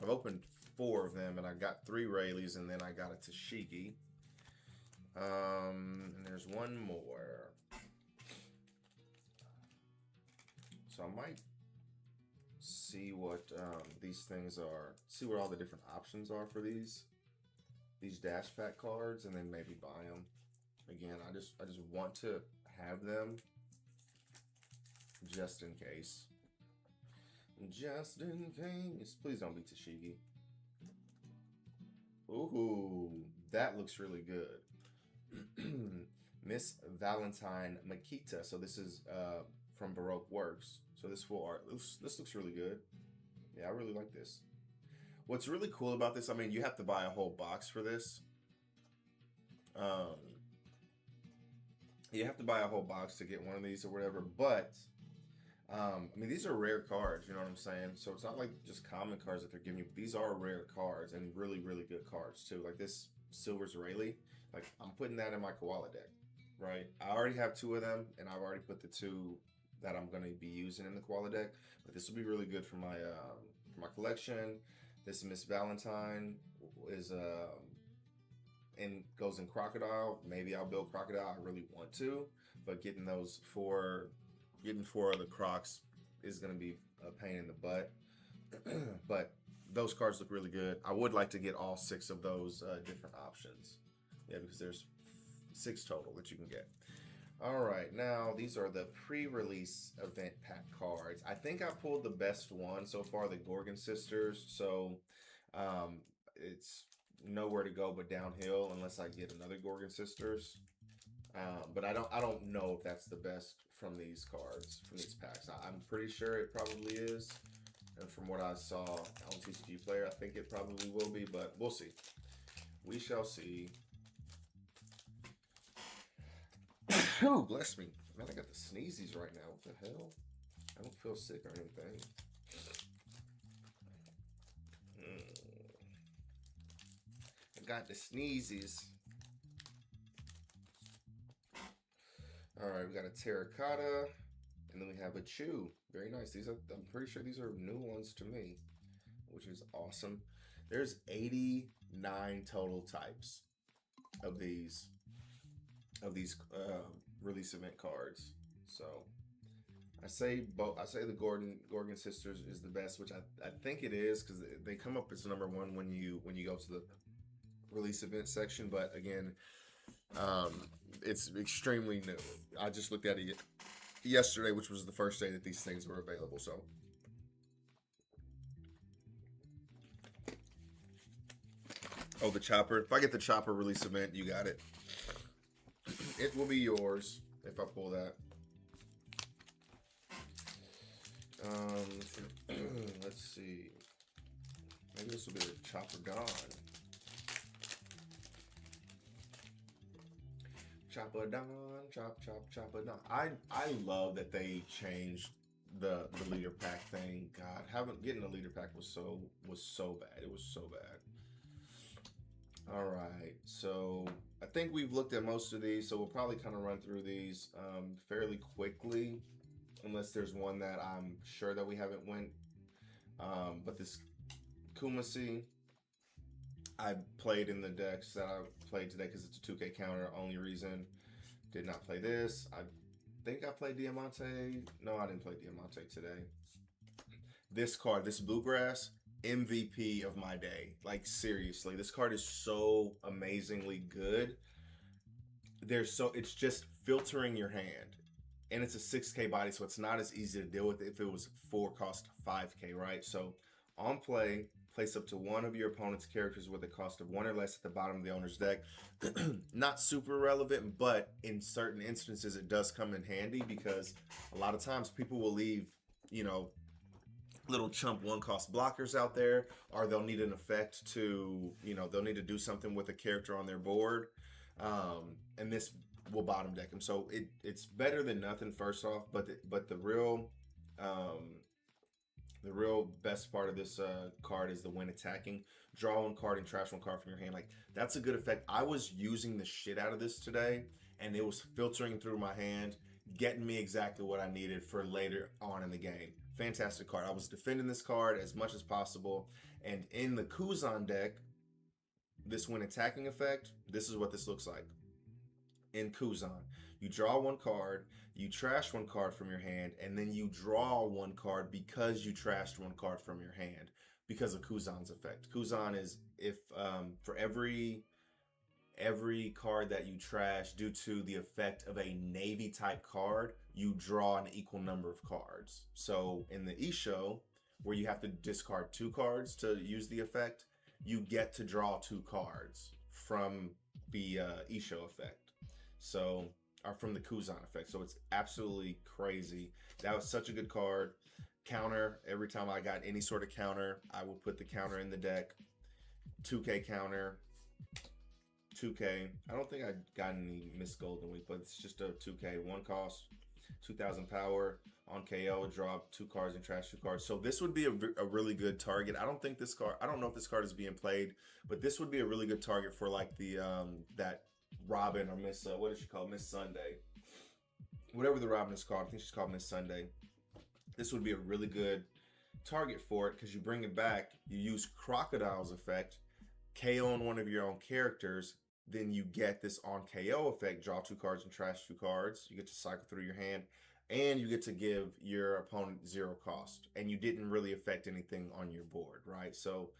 opened 4 of them, and I got 3 Rayleighs, and then I got a Tashigi. And there's one more. So I might see what these things are. See what all the different options are for these dash pack cards, and then maybe buy them. Again, I just want to have them just in case. Just in case. Please don't be Tashigi. Ooh, that looks really good. Miss Valentine Makita. So this is from Baroque Works. So this full art. This looks really good. Yeah, I really like this. What's really cool about this, I mean, you have to buy a whole box for this. You have to buy a whole box to get one of these or whatever, but I mean, these are rare cards, you know what I'm saying? So it's not like just common cards that they're giving you. These are rare cards and really, really good cards too. Like this Silver's Rayleigh, like I'm putting that in my koala deck, right? I already have 2 of them, and I've already put the 2 that I'm going to be using in the koala deck. But this will be really good for my collection. This Miss Valentine is and goes in Crocodile. Maybe I'll build Crocodile. I really want to, but getting 4 of the Crocs is going to be a pain in the butt. But those cards look really good. I would like to get all 6 of those different options. Yeah, because there's 6 total that you can get. All right, now these are the pre-release event pack cards. I think I pulled the best one so far, the Gorgon Sisters. So it's nowhere to go but downhill unless I get another Gorgon Sisters. But I don't know if that's the best from these cards, from these packs. I'm pretty sure it probably is. And from what I saw on TCG Player, I think it probably will be, but we'll see. We shall see. Oh, bless me. Man, I got the sneezies right now. What the hell? I don't feel sick or anything. I got the sneezes. All right, we got a terracotta, and then we have a chew. Very nice. These are, I'm pretty sure these are new ones to me, which is awesome. There's 89 total types of these release event cards. So I say the Gorgon Sisters is the best, which I think it is, because they come up as number 1 when you go to the release event section. But again, it's extremely new. I just looked at it yesterday, which was the first day that these things were available. So oh, the chopper. If I get the chopper release event, you got it. It will be yours if I pull that. Let's see. Maybe this will be a chopper gone. Chopper Don, chopper Don. I love that they changed the leader pack thing. God, getting a leader pack was so bad. It was so bad. All right, so I think we've looked at most of these, so we'll probably kind of run through these fairly quickly, unless there's one that I'm sure that we haven't went. But this Kumasi, I played in the decks that I played today because it's a 2K counter. Only reason. Did not play this. I think I played Diamante. No, I didn't play Diamante today. This card, this Bluegrass, MVP of my day. Like, seriously, this card is so amazingly good. It's just filtering your hand. And it's a 6K body, so it's not as easy to deal with if it was 4 cost 5K, right? So on play, place up to 1 of your opponent's characters with a cost of 1 or less at the bottom of the owner's deck. Not super relevant, but in certain instances it does come in handy, because a lot of times people will leave, little chump 1 cost blockers out there, or they'll need an effect to, they'll need to do something with a character on their board, and this will bottom deck them. So it's better than nothing, first off, but the real best part of this card is the when attacking, draw 1 card and trash 1 card from your hand. Like, that's a good effect. I was using the shit out of this today, and it was filtering through my hand, getting me exactly what I needed for later on in the game. Fantastic card. I was defending this card as much as possible, and in the Kuzan deck, this when attacking effect, this is what this looks like. in Kuzan. You draw one card, you trash one card from your hand, and then you draw one card because you trashed one card from your hand because of Kuzan's effect. Kuzan is if for every card that you trash due to the effect of a navy type card, you draw an equal number of cards. So in the Isho, where you have to discard 2 cards to use the effect, you get to draw 2 cards from the Isho effect. So, or from the Kuzan effect. So it's absolutely crazy. That was such a good card. Counter, every time I got any sort of counter, I would put the counter in the deck. 2K counter, 2K. I don't think I got any Miss Golden Week, but it's just a 2K. 1 cost, 2,000 power. On KO, draw 2 cards and trash 2 cards. So this would be a really good target. I don't think this card, I don't know if this card is being played, but this would be a really good target for like the, that Robin or Miss, what is she called? Miss Sunday. Whatever the Robin is called. I think she's called Miss Sunday. This would be a really good target for it because you bring it back, you use Crocodile's effect, KO on one of your own characters, then you get this on KO effect, draw 2 cards and trash 2 cards. You get to cycle through your hand, and you get to give your opponent 0 cost, and you didn't really affect anything on your board, right? So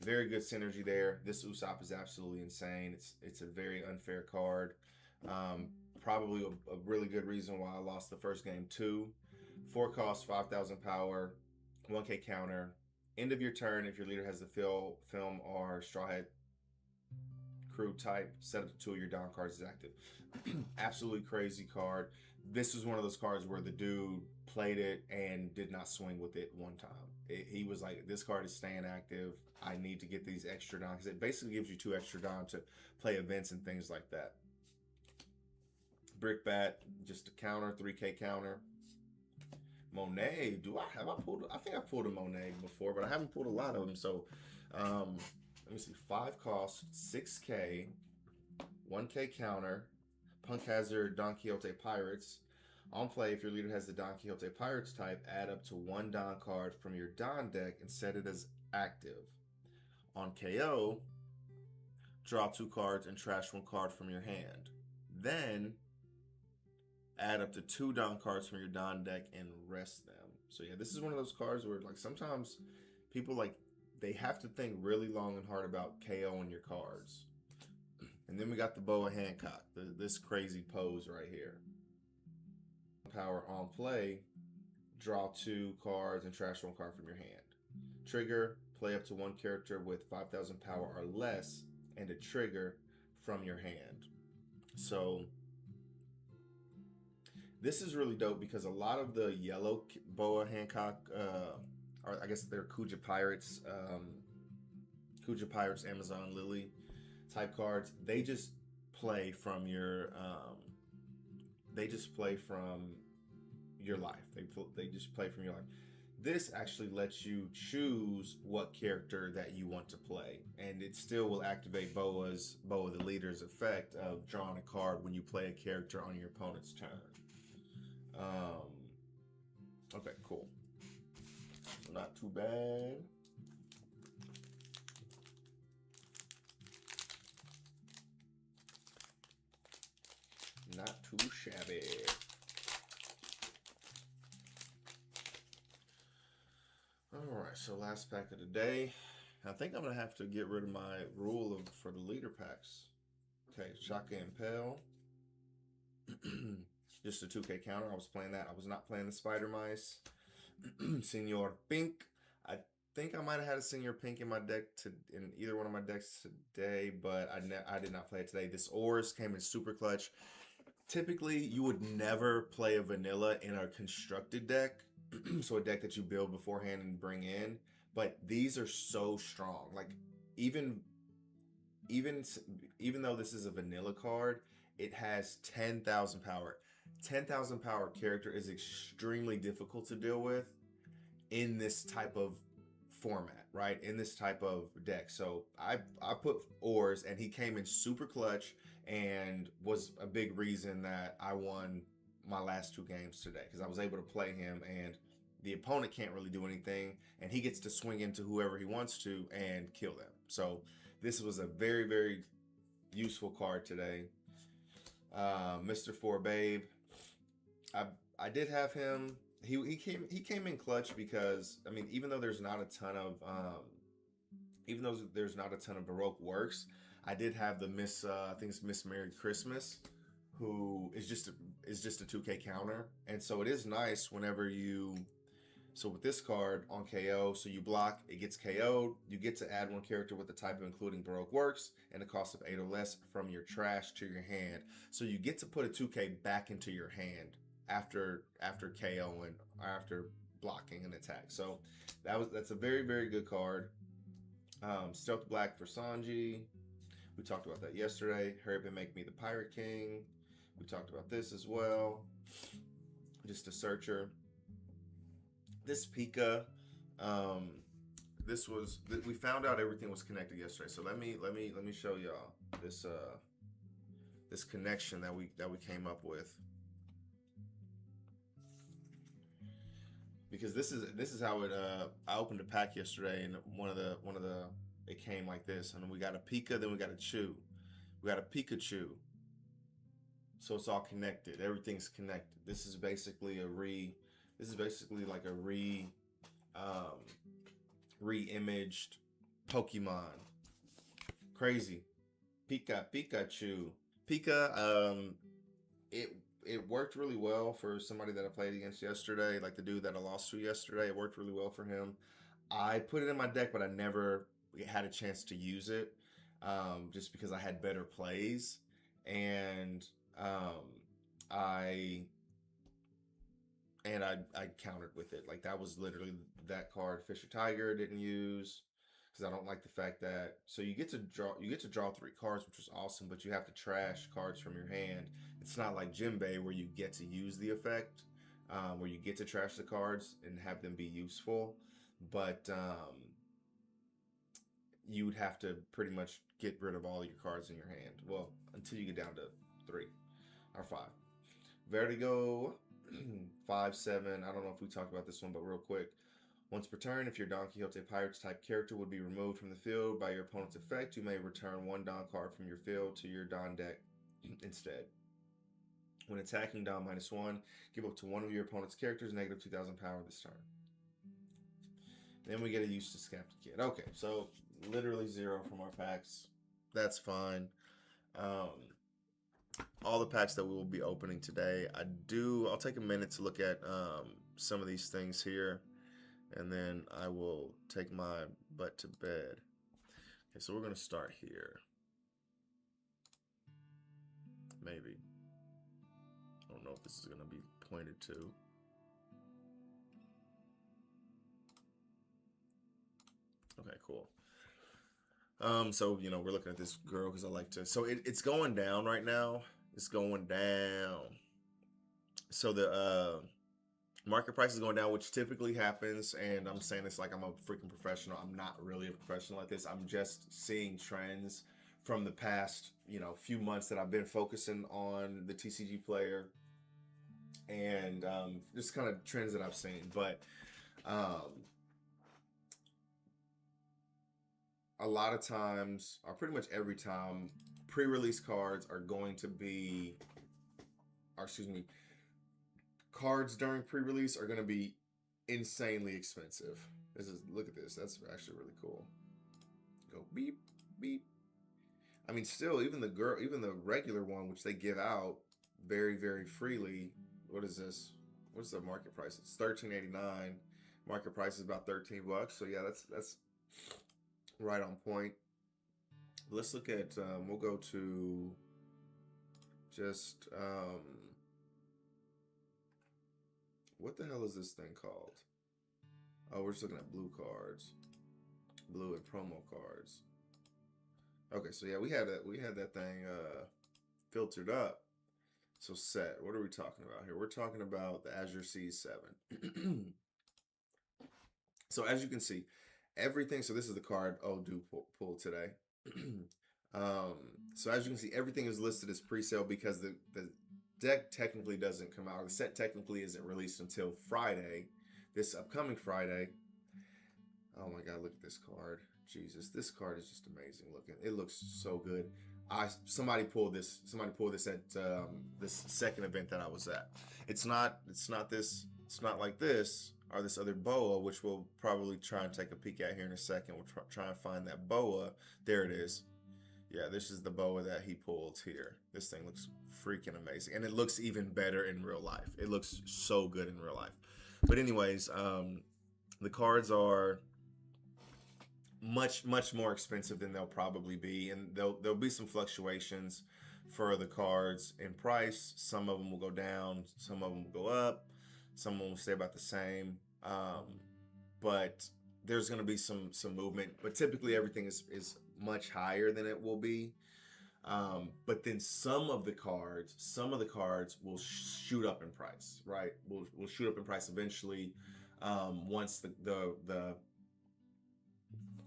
very good synergy there. This Usopp is absolutely insane. It's a very unfair card. Probably a really good reason why I lost the first game too. 4 cost, 5,000 power, 1K counter. End of your turn, if your leader has the film or Straw Hat crew type, set up to 2 of your down cards is active. Absolutely crazy card. This was one of those cards where the dude played it and did not swing with it one time. He was like, this card is staying active. I need to get these extra down because it basically gives you 2 extra down to play events and things like that. Brick Bat, just a counter, 3K counter. Monet, I think I've pulled a Monet before, but I haven't pulled a lot of them. So let me see, 5 cost, 6K, 1K counter, Punk Hazard, Don Quixote Pirates. On play, if your leader has the Don Quixote Pirates type, add up to 1 Don card from your Don deck and set it as active. On KO, draw 2 cards and trash 1 card from your hand. Then add up to 2 Don cards from your Don deck and rest them. So yeah, this is one of those cards where like sometimes people like they have to think really long and hard about KOing your cards. And then we got the Boa Hancock, this crazy pose right here. Power on play, draw 2 cards and trash 1 card from your hand. Trigger, play up to 1 character with 5,000 power or less and a trigger from your hand. So this is really dope because a lot of the yellow Boa Hancock, or I guess they're Kuja Pirates, Amazon Lily type cards, they just play from your life. They just play from your life. This actually lets you choose what character that you want to play, and it still will activate Boa the leader's effect of drawing a card when you play a character on your opponent's turn. Okay, cool. Not too bad. Not too shabby. Alright, so last pack of the day. I think I'm going to have to get rid of my rule for the leader packs. Okay, Shaka and Pale. Just a 2K counter. I was playing that. I was not playing the Spider Mice. Senor Pink. I think I might have had a Senor Pink in my deck in either one of my decks today, but I did not play it today. This Oars came in super clutch. Typically, you would never play a vanilla in a constructed deck, so a deck that you build beforehand and bring in. But these are so strong. Like even though this is a vanilla card, it has 10,000 power. 10,000 power character is extremely difficult to deal with in this type of format, right? In this type of deck. So I put Oars, and he came in super clutch and was a big reason that I won my last 2 games today, because I was able to play him and the opponent can't really do anything, and he gets to swing into whoever he wants to and kill them. So this was a very, very useful card today. Mr. Four Babe. I I did have him. He came in clutch because I mean even though there's not a ton of Baroque works, I did have the Miss I think it's Miss Merry Christmas, who is just a 2K counter, and so it is nice whenever you. So with this card on KO, so you block, it gets KO'd. You get to add one character with the type of including Baroque works and a cost of 8 or less from your trash to your hand. So you get to put a 2K back into your hand after KOing, or after blocking an attack. So that's a very, very good card. Stealth Black for Sanji. We talked about that yesterday. Hurry up and make me the Pirate King. We talked about this as well. Just a searcher. This Pika, we found out everything was connected yesterday. So let me show y'all this connection that we came up with. Because this is how it I opened a pack yesterday, and one of the it came like this, and then we got a Pika, then we got a Chew, we got a Pikachu. So it's all connected. Everything's connected. This is basically like a re-imaged Pokemon. Crazy. Pikachu. Pika, it worked really well for somebody that I played against yesterday, like the dude that I lost to yesterday. It worked really well for him. I put it in my deck, but I never had a chance to use it, just because I had better plays, and I countered with it. Like that was literally that card. Fisher Tiger didn't use because I don't like the fact that you get to draw 3 cards, which is awesome, but you have to trash cards from your hand. It's not like Jinbei where you get to use the effect, where you get to trash the cards and have them be useful, but you would have to pretty much get rid of all your cards in your hand. Well, until you get down to 3 or 5. Vertigo. 5/7. I don't know if we talked about this one, but real quick. Once per turn, if your Don Quixote Pirates type character would be removed from the field by your opponent's effect, you may return 1 Don card from your field to your Don deck instead. When attacking Don -1, give up to one of your opponent's characters negative 2,000 power this turn. Then we get a Eustace Captain Kid. Okay, so literally 0 from our packs. That's fine. All the packs that we will be opening today, I'll take a minute to look at some of these things here, and then I will take my butt to bed. Okay, so we're going to start here. Maybe. I don't know if this is going to be pointed to. Okay, cool. So, we're looking at this girl because I like to... So it's going down right now. It's going down. So the market price is going down, which typically happens, and I'm saying this like I'm a freaking professional. I'm not really a professional like this. I'm just seeing trends from the past, few months that I've been focusing on the TCG player, and just kind of trends that I've seen. But a lot of times, or pretty much every time, pre-release cards are going to be, cards during pre-release are going to be insanely expensive. Look at this. That's actually really cool. Go beep, beep. I mean, still, even the regular one, which they give out very, very freely. What is this? What's the market price? It's $13.89. Market price is about $13. So yeah, that's right on point. Let's look at, we'll go to just, what the hell is this thing called? Oh, we're just looking at blue cards. Blue and promo cards. Okay, so yeah, we had that thing filtered up. So set, what are we talking about here? We're talking about the Azure Seas 7. So as you can see, everything, so this is the card do pull today. So as you can see, everything is listed as pre-sale because the deck technically doesn't come out. The set technically isn't released until Friday, this upcoming Friday. Oh my God, look at this card. Jesus, this card is just amazing looking. It looks so good. somebody pulled this at this second event that I was at. It's not like this or this other boa, which we'll probably try and take a peek at here in a second. We'll try and find that boa. There it is. Yeah, this is the boa that he pulled here. This thing looks freaking amazing, and it looks even better in real life. It looks so good in real life. But anyways, the cards are much more expensive than they'll probably be, and there'll be some fluctuations for the cards in price. Some of them will go down, some of them will go up, some of them will stay about the same. But there's going to be some movement. But typically everything is much higher than it will be. But then some of the cards will shoot up in price, right? Will shoot up in price eventually once the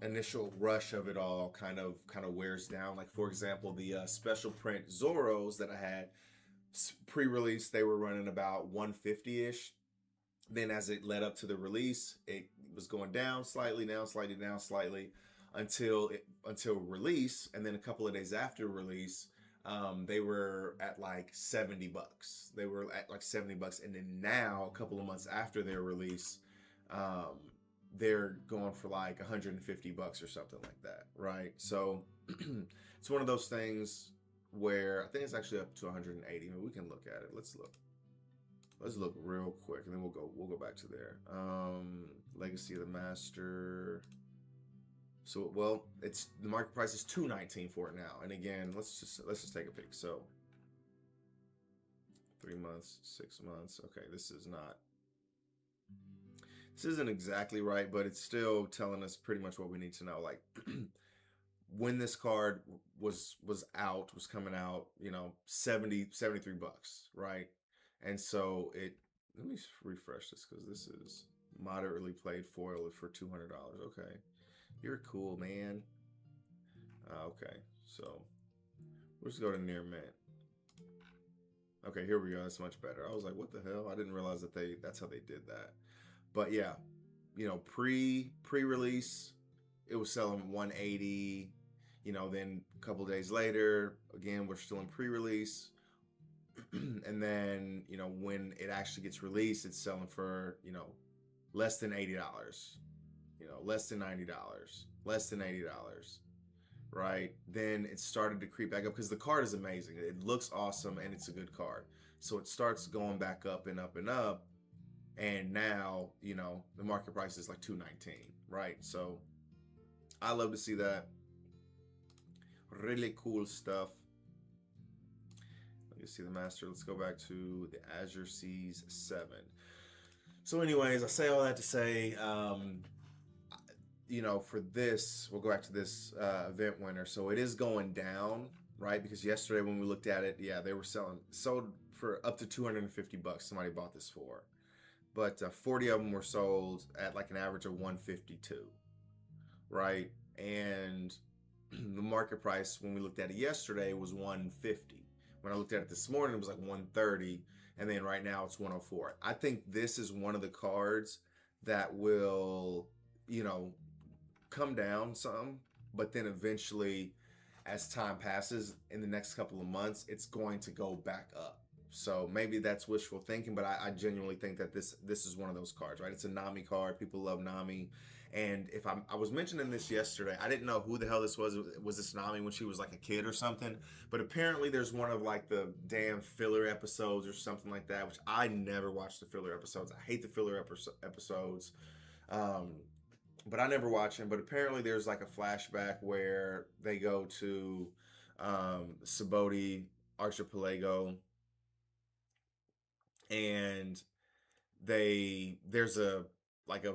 initial rush of it all kind of wears down. Like, for example, the special print Zoros that I had pre-release, they were running about 150-ish. Then as it led up to the release, it was going down slightly, down slightly until release. And then a couple of days after release, they were at like $70. They were at like $70. And then now, a couple of months after their release, they're going for like $150 or something like that, right? So it's one of those things where I think it's actually up to 180. We can look at it. Let's look real quick, and then we'll go back to there. Legacy of the Master. So, well, it's the market price is $219 for it now. And again, let's just take a peek. So 3 months, 6 months. Okay, this isn't exactly right, but it's still telling us pretty much what we need to know. Like when this card was coming out, 73 bucks, right? And so let me refresh this, because this is moderately played foil for $200. Okay, you're cool, man. Okay, so we'll just go to near mint. Okay, here we go. That's much better. I was like, what the hell? I didn't realize that's how they did that. But yeah, pre-release, it was selling 180. Then a couple days later, again, we're still in pre-release. And then, when it actually gets released, it's selling for, less than $80, less than $90, less than $80, right? Then it started to creep back up because the card is amazing. It looks awesome, and it's a good card. So it starts going back up and up and up. And now, the market price is like $219, right? So I love to see that. Really cool stuff. Let me see the Master. Let's go back to the Azure Seas 7. So anyways, I say all that to say, for this, we'll go back to this event winner. So it is going down, right? Because yesterday when we looked at it, yeah, they were sold for up to $250. Somebody bought this for. But 40 of them were sold at like an average of 152, right? And the market price when we looked at it yesterday was 150. When I looked at it this morning, it was like 130, and then right now it's 104. I think this is one of the cards that will, come down some, but then eventually, as time passes in the next couple of months, it's going to go back up. So maybe that's wishful thinking, but I genuinely think that this is one of those cards, right? It's a Nami card. People love Nami. And if I was mentioning this yesterday, I didn't know who the hell this was. Was this Nami when she was like a kid or something? But apparently there's one of like the damn filler episodes or something like that, which I never watched the filler episodes. I hate the filler episodes. But I never watch them. But apparently there's like a flashback where they go to Subodhi Archipelago, and there's a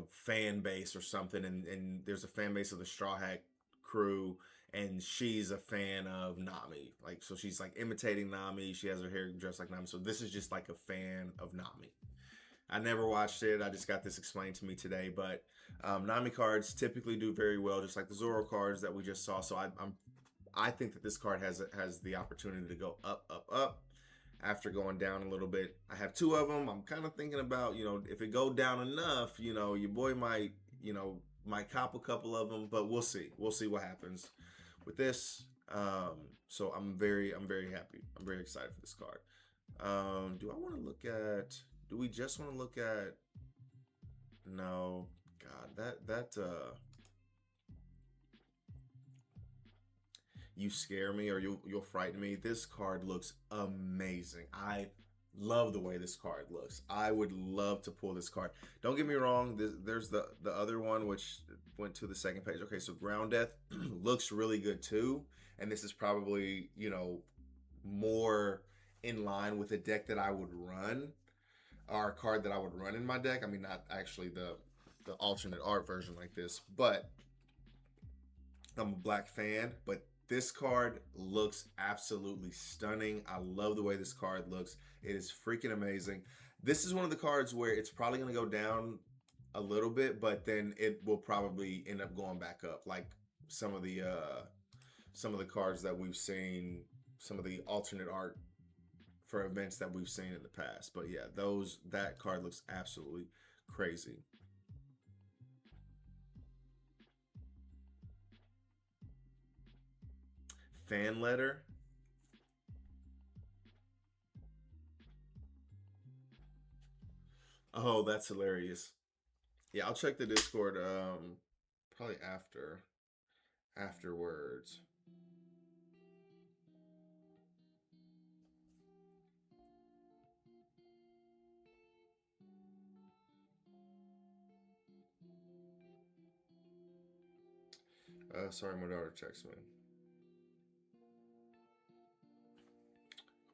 fan base or something, and there's a fan base of the Straw Hat crew, and she's a fan of Nami. Like, so she's like imitating Nami. She has her hair dressed like Nami. So this is just like a fan of Nami. I never watched it. I just got this explained to me today. But Nami cards typically do very well, just like the Zoro cards that we just saw. So I think that this card has the opportunity to go up after going down a little bit. I have two of them. I'm kind of thinking about, if it go down enough, your boy might cop a couple of them, but we'll see. We'll see what happens with this. So I'm very happy. I'm very excited for this card. Do I want to look at? Do we just want to look at? No, God, you scare me or you'll frighten me. This card looks amazing. I love the way this card looks. I would love to pull this card. Don't get me wrong. There's the other one which went to the second page. Okay, so Ground Death looks really good too, and this is probably more in line with a deck that I would run, or a card that I would run in my deck. I mean, not actually the alternate art version like this, but I'm a black fan. But this card looks absolutely stunning. I love the way this card looks. It is freaking amazing. This is one of the cards where it's probably going to go down a little bit, but then it will probably end up going back up, like some of the cards that we've seen, some of the alternate art for events that we've seen in the past. But yeah, that card looks absolutely crazy. Fan letter. Oh, that's hilarious. Yeah, I'll check the Discord probably afterwards. Sorry, my daughter texted me.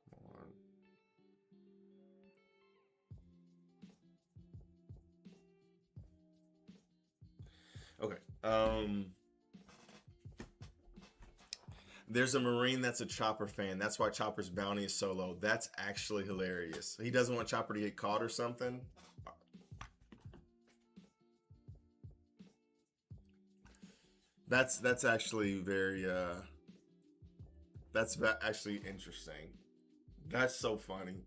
Come on. Okay. There's a Marine that's a Chopper fan. That's why Chopper's bounty is so low. That's actually hilarious. He doesn't want Chopper to get caught or something. That's actually very that's actually interesting. That's so funny.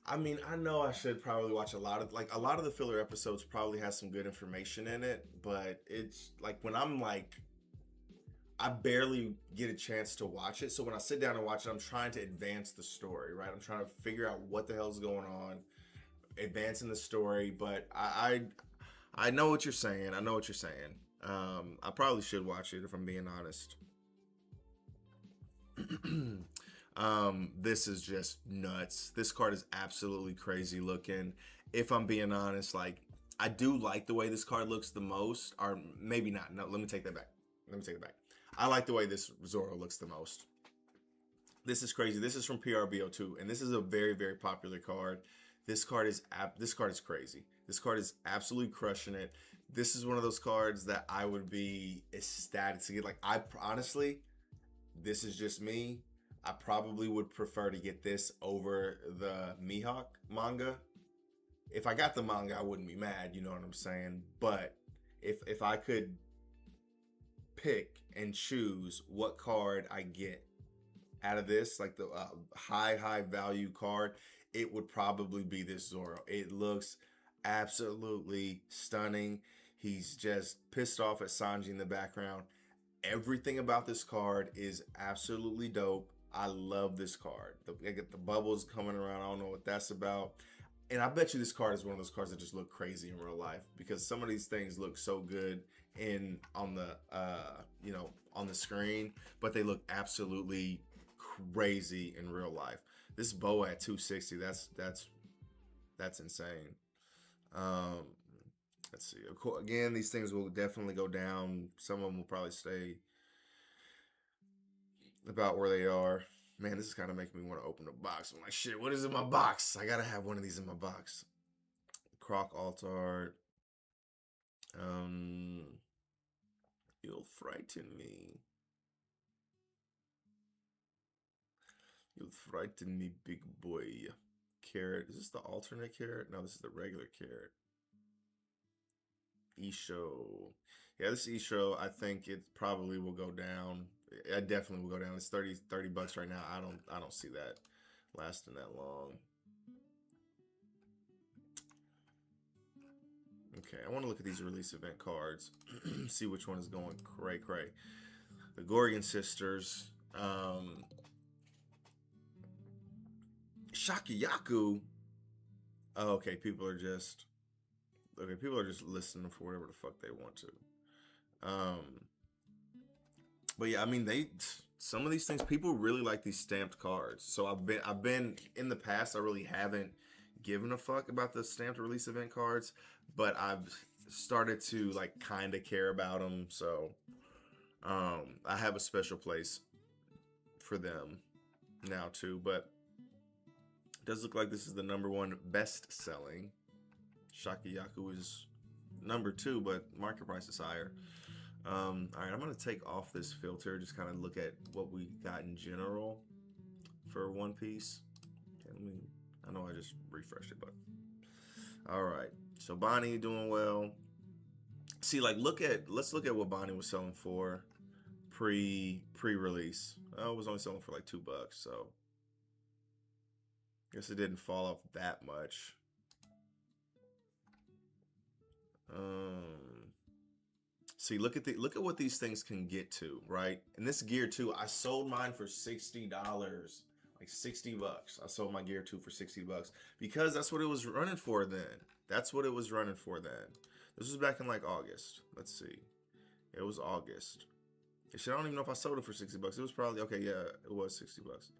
I mean, I know I should probably watch a lot of the filler episodes probably has some good information in it, but it's like when I'm like I barely get a chance to watch it. So when I sit down and watch it, I'm trying to advance the story, right? I'm trying to figure out what the hell's going on, advancing the story. But I know what you're saying. I know what you're saying. I probably should watch it if I'm being honest. This is just nuts. This card is absolutely crazy looking. If I'm being honest, like I do like the way this card looks the most, or maybe not. No, let me take that back. Let me take it back. I like the way this Zoro looks the most. This is crazy. This is from PRBO2, and this is a very popular card. This card is crazy. This card is absolutely crushing it. This is one of those cards that I would be ecstatic to get. Like I honestly, this is just me. I probably would prefer to get this over the Mihawk manga. If I got the manga, I wouldn't be mad. You know what I'm saying? But if I could pick and choose what card I get out of this, like the high value card, it would probably be this Zoro. It looks absolutely stunning. He's just pissed off at Sanji in the background. Everything about this card is absolutely dope. I love this card. I get the bubbles coming around. I don't know what that's about. And I bet you this card is one of those cards that just look crazy in real life, because some of these things look so good on the on the screen, but they look absolutely crazy in real life. This boa at 260, that's insane. Um, let's see. Again, these things will definitely go down. Some of them will probably stay about where they are. Man, this is kind of making me want to open the box. I'm like, shit, what is in my box? I gotta have one of these in my box. Croc alt art. You'll frighten me. You'll frighten me, big boy. Carrot. Is this the alternate carrot? No, this is the regular carrot. Isho. Yeah, this Isho, I think it probably will go down. I definitely will go down. It's 30 bucks right now. I don't see that lasting that long. Okay, I want to look at these release event cards, see which one is going cray cray. The Gorgon Sisters, Shakiyaku. Oh, okay, people are just listening for whatever the fuck they want to. But yeah, I mean, some of these things people really like these stamped cards. So I've been in the past. I really haven't given a fuck about the stamped release event cards, but I've started to like kind of care about them. So I have a special place for them now too. But it does look like this is the #1 best selling. Shakiyaku is #2, but market price is higher. All right, I'm gonna take off this filter, just kind of look at what we got in general for One Piece. Okay, I know I just refreshed it, but all right. So Bonnie doing well. See, like, let's look at what Bonnie was selling for pre-release. Oh, it was only selling for like $2, so guess it didn't fall off that much. See, look at what these things can get to, right? And this gear too, I sold mine for $60, like $60. I sold my gear too for $60 because that's what it was running for then. That's what it was running for then. This was back in like August. Let's see, it was August. Shit, I don't even know if I sold it for $60. It was probably okay. Yeah, it was $60.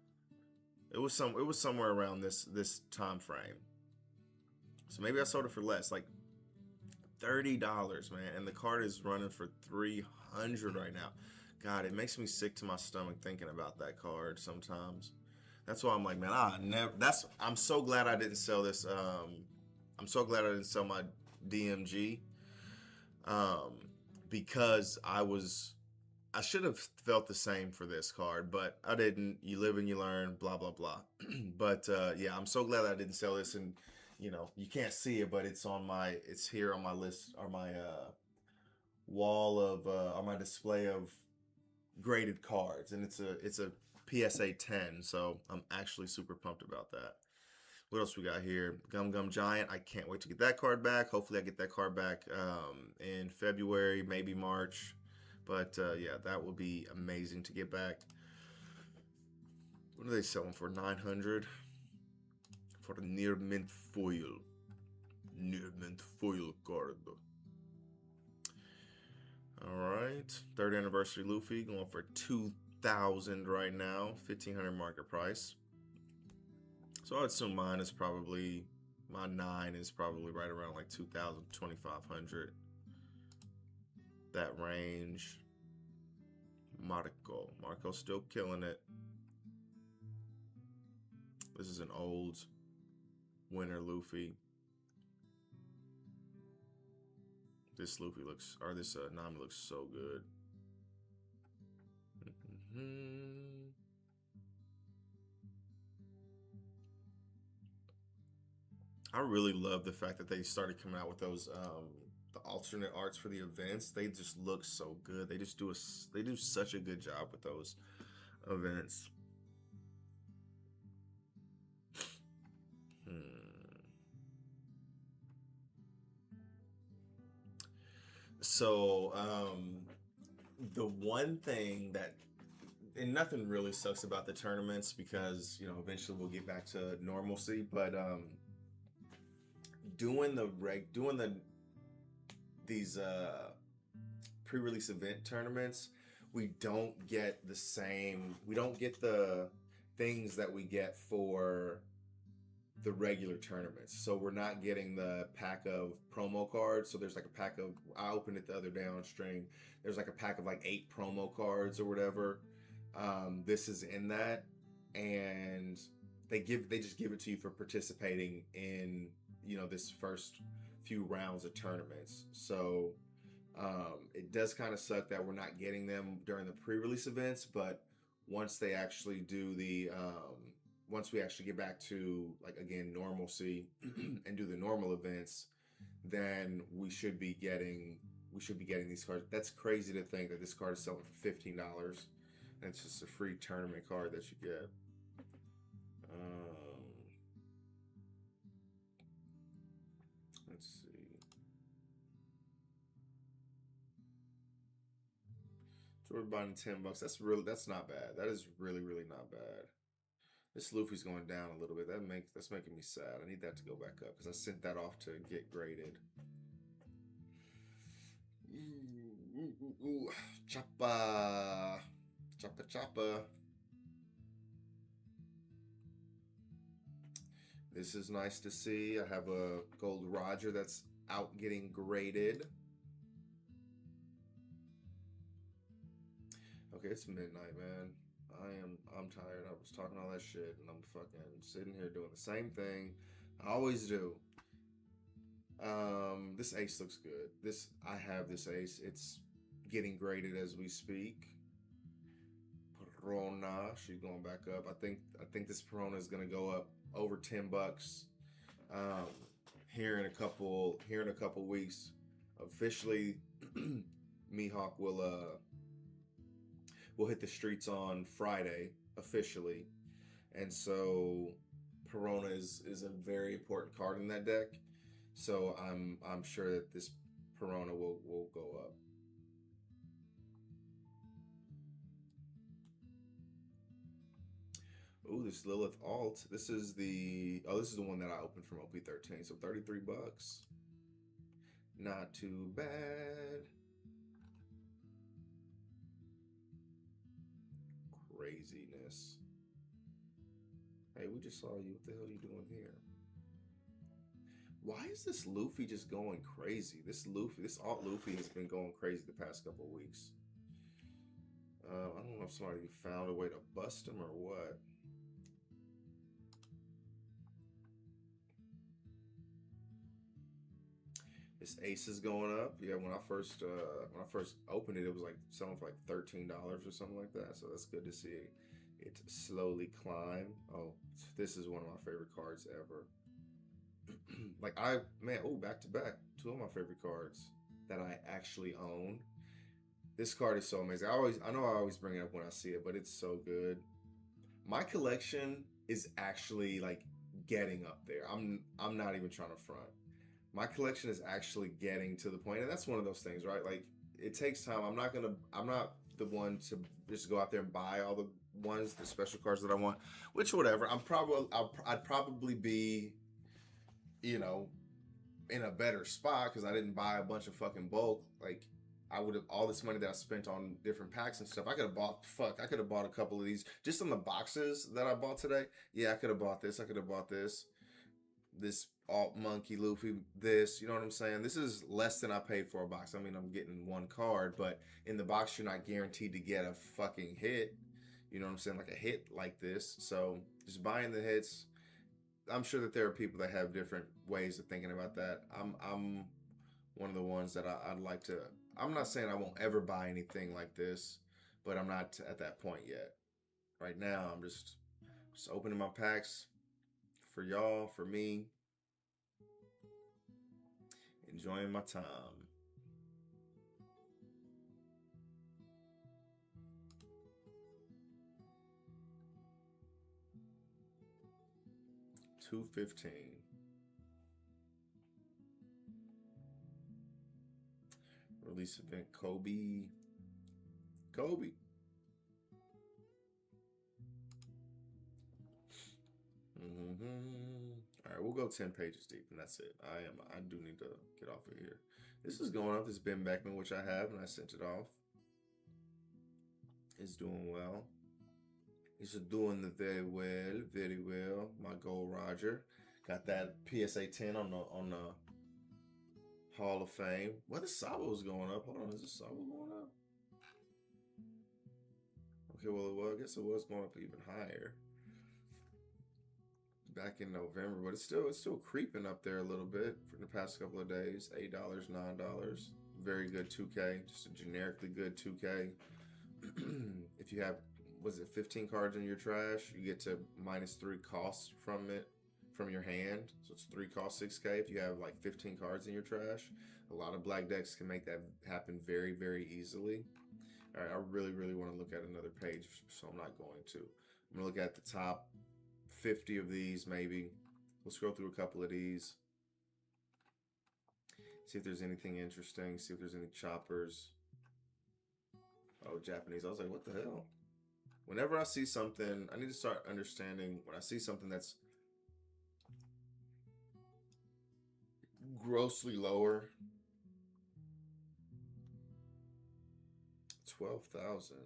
It was somewhere around this time frame. So maybe I sold it for less, like $30, man, and the card is running for $300 right now. God, it makes me sick to my stomach thinking about that card sometimes. That's why I'm like, man, I'm so glad I didn't sell this. I'm so glad I didn't sell my DMG. Because I should have felt the same for this card, but I didn't. You live and you learn, blah blah blah. But yeah, I'm so glad I didn't sell this, and you know, you can't see it, but it's here on my list, or my wall of on my display of graded cards, and it's a PSA 10, so I'm actually super pumped about that. What else we got here? Gum Gum Giant. I can't wait to get that card back. Hopefully I get that card back in February, maybe March. But yeah, that will be amazing to get back. What are they selling for? 900 for the near mint foil. Near mint foil card. Alright. 3rd anniversary Luffy going for 2,000 right now. 1,500 market price. So I'd assume my 9 is probably right around like 2,000, 2,500. That range. Marco's still killing it. This is an old winter Luffy. This Luffy looks, or this Nami looks so good. I really love the fact that they started coming out with those the alternate arts for the events. They just look so good. They just do such a good job with those events. So the one thing that, and nothing really sucks about the tournaments, because you know eventually we'll get back to normalcy, but doing these pre-release event tournaments, we don't get the things that we get for the regular tournaments. So we're not getting the pack of promo cards. So there's like a pack of, I opened it the other day on stream, there's like a pack of like 8 promo cards or whatever. This is in that, and they just give it to you for participating in, you know, this first few rounds of tournaments. So it does kind of suck that we're not getting them during the pre-release events, but once they actually do the once we actually get back to, like, again, normalcy and do the normal events, then we should be getting these cards. That's crazy to think that this card is selling for $15, and it's just a free tournament card that you get. Let's see. So we're buying $10. That's not bad. That is really, really not bad. This Luffy's going down a little bit. That's making me sad. I need that to go back up because I sent that off to get graded. Ooh. Choppa. Choppa choppa. This is nice to see. I have a Gold Roger that's out getting graded. Okay, it's midnight, man. I'm tired. I was talking all that shit and I'm fucking sitting here doing the same thing I always do. This ace looks good. I have this ace. It's getting graded as we speak. Perona, she's going back up. I think this Perona is gonna go up over $10. Here in a couple weeks, officially, Mihawk will hit the streets on Friday officially, and so Perona is a very important card in that deck. So I'm sure that this Perona will go up. Ooh, this Lilith alt. This is the one that I opened from OP14. So $33. Not too bad. Craziness. Hey, we just saw you. What the hell are you doing here? Why is this Luffy just going crazy? This alt Luffy has been going crazy the past couple of weeks. I don't know if somebody found a way to bust him or what. This ace is going up. Yeah, when I first opened it, it was like selling for like $13 or something like that. So that's good to see it slowly climb. Oh, this is one of my favorite cards ever. Back to back, two of my favorite cards that I actually own. This card is so amazing. I know I always bring it up when I see it, but it's so good. My collection is actually like getting up there. I'm not even trying to front. My collection is actually getting to the point, and that's one of those things, right? Like, it takes time. I'm not the one to just go out there and buy all the special cards that I want, which whatever. I'd probably be, in a better spot because I didn't buy a bunch of fucking bulk. Like, I would have all this money that I spent on different packs and stuff. I could have bought a couple of these just on the boxes that I bought today. Yeah, I could have bought this. I could have bought this alt monkey Luffy, this, you know what I'm saying? This is less than I paid for a box. I mean, I'm getting one card, but in the box, you're not guaranteed to get a fucking hit. You know what I'm saying? Like a hit like this. So just buying the hits. I'm sure that there are people that have different ways of thinking about that. I'm one of the ones that I'd like to. I'm not saying I won't ever buy anything like this, but I'm not at that point yet. Right now, I'm just opening my packs for y'all, for me. Enjoying my time. $2.15. Release event Kobe. All right, we'll go 10 pages deep, and that's it. I do need to get off of here. This is going up. This Ben Beckman, which I have, and I sent it off. Is doing well. He's doing very well. My Gold Roger. Got that PSA 10 on the Hall of Fame. Well, the Sabo's going up. Hold on, is the Sabo going up? Okay, well, I guess it was going up even higher back in November, but it's still creeping up there a little bit for the past couple of days. $8, $9. Very good 2K, just a generically good 2K. If you have, 15 cards in your trash, you get to -3 costs from your hand. So it's 3 cost 6K. If you have like 15 cards in your trash, a lot of black decks can make that happen very, very easily. All right, I really, really want to look at another page, so I'm not going to. I'm gonna look at the top 50 of these, maybe. We'll scroll through a couple of these. See if there's anything interesting. See if there's any choppers. Oh, Japanese. I was like, what the hell? Whenever I see something, I need to start understanding when I see something that's grossly lower. 12,000.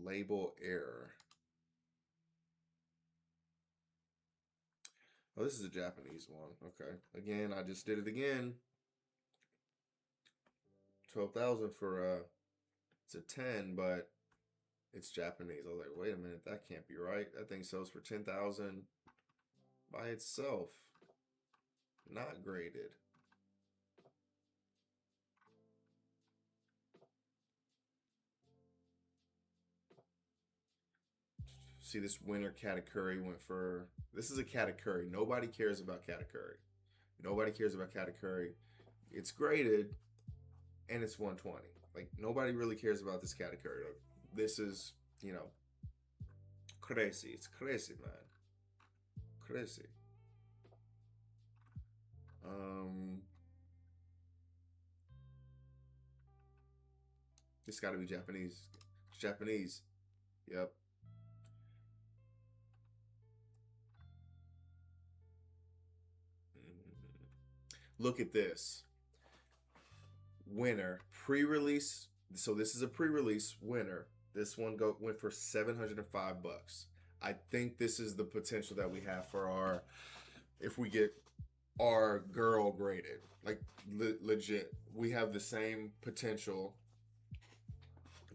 Label error. Oh, this is a Japanese one. Okay. Again, I just did it again. 12,000 for it's a 10, but it's Japanese. I was like, wait a minute, that can't be right. That thing sells for 10,000 by itself. Not graded. See, this winter Katakuri went for, this is a Katakuri. Nobody cares about Katakuri. Nobody cares about Katakuri. It's graded and it's 120. Like, nobody really cares about this Katakuri. Like, this is, you know, crazy. It's crazy, man. Crazy. It's got to be Japanese. It's Japanese. Yep. Look at this. Winner pre-release. So this is a pre-release winner. This one went for $705. I think this is the potential that we have for our, if we get our girl graded, like legit, we have the same potential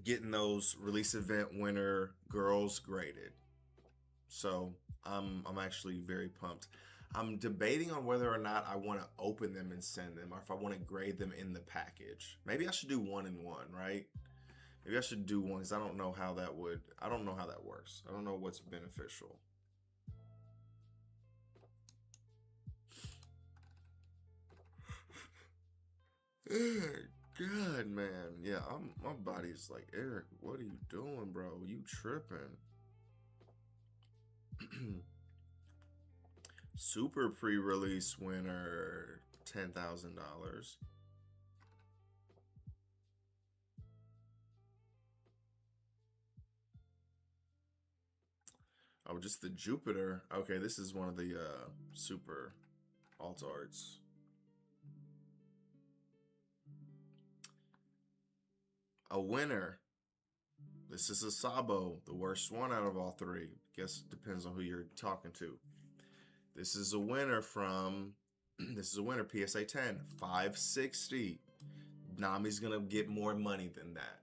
getting those release event winner girls graded. So I'm actually very pumped. I'm debating on whether or not I want to open them and send them, or if I want to grade them in the package. Maybe I should do 1 and 1, right? Maybe I should do one because I don't know how that would. I don't know how that works. I don't know what's beneficial. God, man. Yeah, my body's like, Eric, what are you doing, bro? You tripping. Super pre-release winner, $10,000. Oh, just the Jupiter. Okay, this is one of the super alt arts. A winner. This is a Sabo, the worst one out of all three. Guess it depends on who you're talking to. This is a winner from, this is a winner, PSA 10, 560. Nami's going to get more money than that.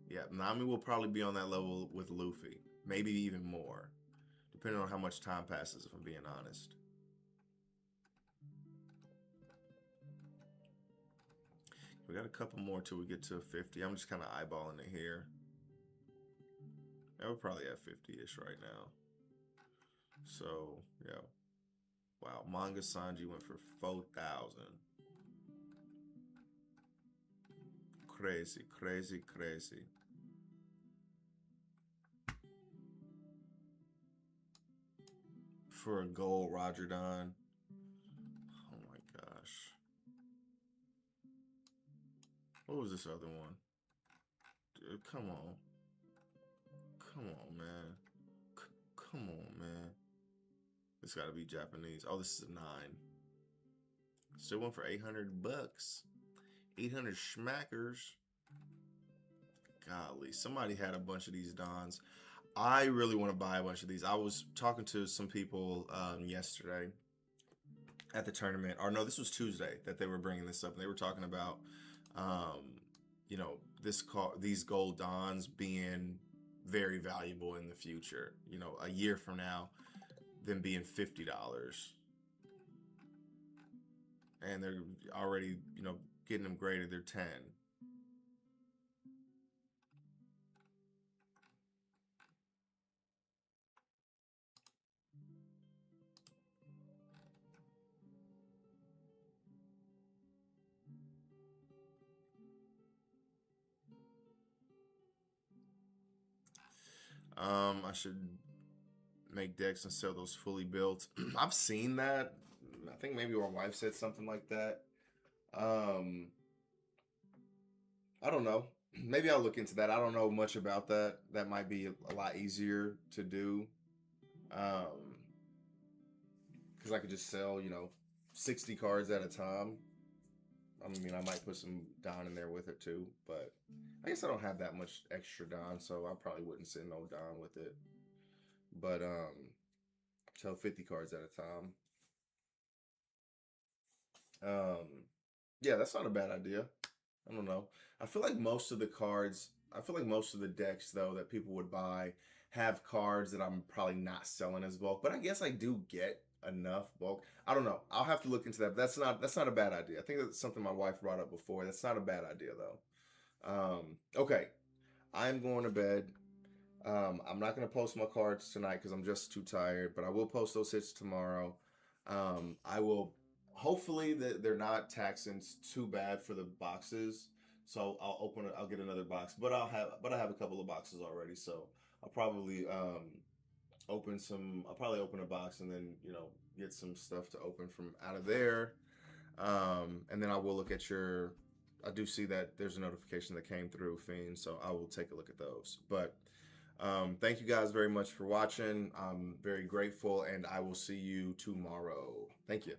Yeah, Nami will probably be on that level with Luffy. Maybe even more. Depending on how much time passes, if I'm being honest. We got a couple more till we get to 50. I'm just kind of eyeballing it here. Yeah, we're probably at 50-ish right now. So, yeah. Wow, Manga Sanji went for 4,000. Crazy, crazy, crazy. For a gold Roger Don. Oh my gosh. What was this other one? Dude, come on. Come on, man. Come on, man. It's got to be Japanese. Oh, this is a 9. Still went for $800. 800 schmackers. Golly, somebody had a bunch of these Dons. I really want to buy a bunch of these. I was talking to some people yesterday at the tournament. Or no, this was Tuesday that they were bringing this up. And they were talking about, you know, these gold Dons being very valuable in the future. You know, a year from now, them being $50. And they're already, you know, getting them graded. They're 10. I should make decks and sell those fully built. I've seen that. I think maybe my wife said something like that. I don't know. maybe I'll look into that. I don't know much about that. That might be a lot easier to do. Because I could just sell, 60 cards at a time. I mean, I might put some Don in there with it too, but I guess I don't have that much extra Don, so I probably wouldn't send no Don with it. But sell 50 cards at a time. Yeah, that's not a bad idea. I don't know. I feel like most of the cards, I feel like most of the decks though that people would buy have cards that I'm probably not selling as bulk, but I guess I do get enough bulk. I don't know. I'll have to look into that. But that's not a bad idea. I think that's something my wife brought up before. That's not a bad idea though. Okay, I'm going to bed. I'm not going to post my cards tonight because I'm just too tired, but I will post those hits tomorrow. I will hopefully that they're not taxing too bad for the boxes. So I'll open it. I'll get another box, but I have a couple of boxes already. So I'll probably I'll probably open a box and then get some stuff to open from out of there. And then I will look at your. I do see that there's a notification that came through, Fiend. So I will take a look at those. But thank you guys very much for watching. I'm very grateful, and I will see you tomorrow. Thank you.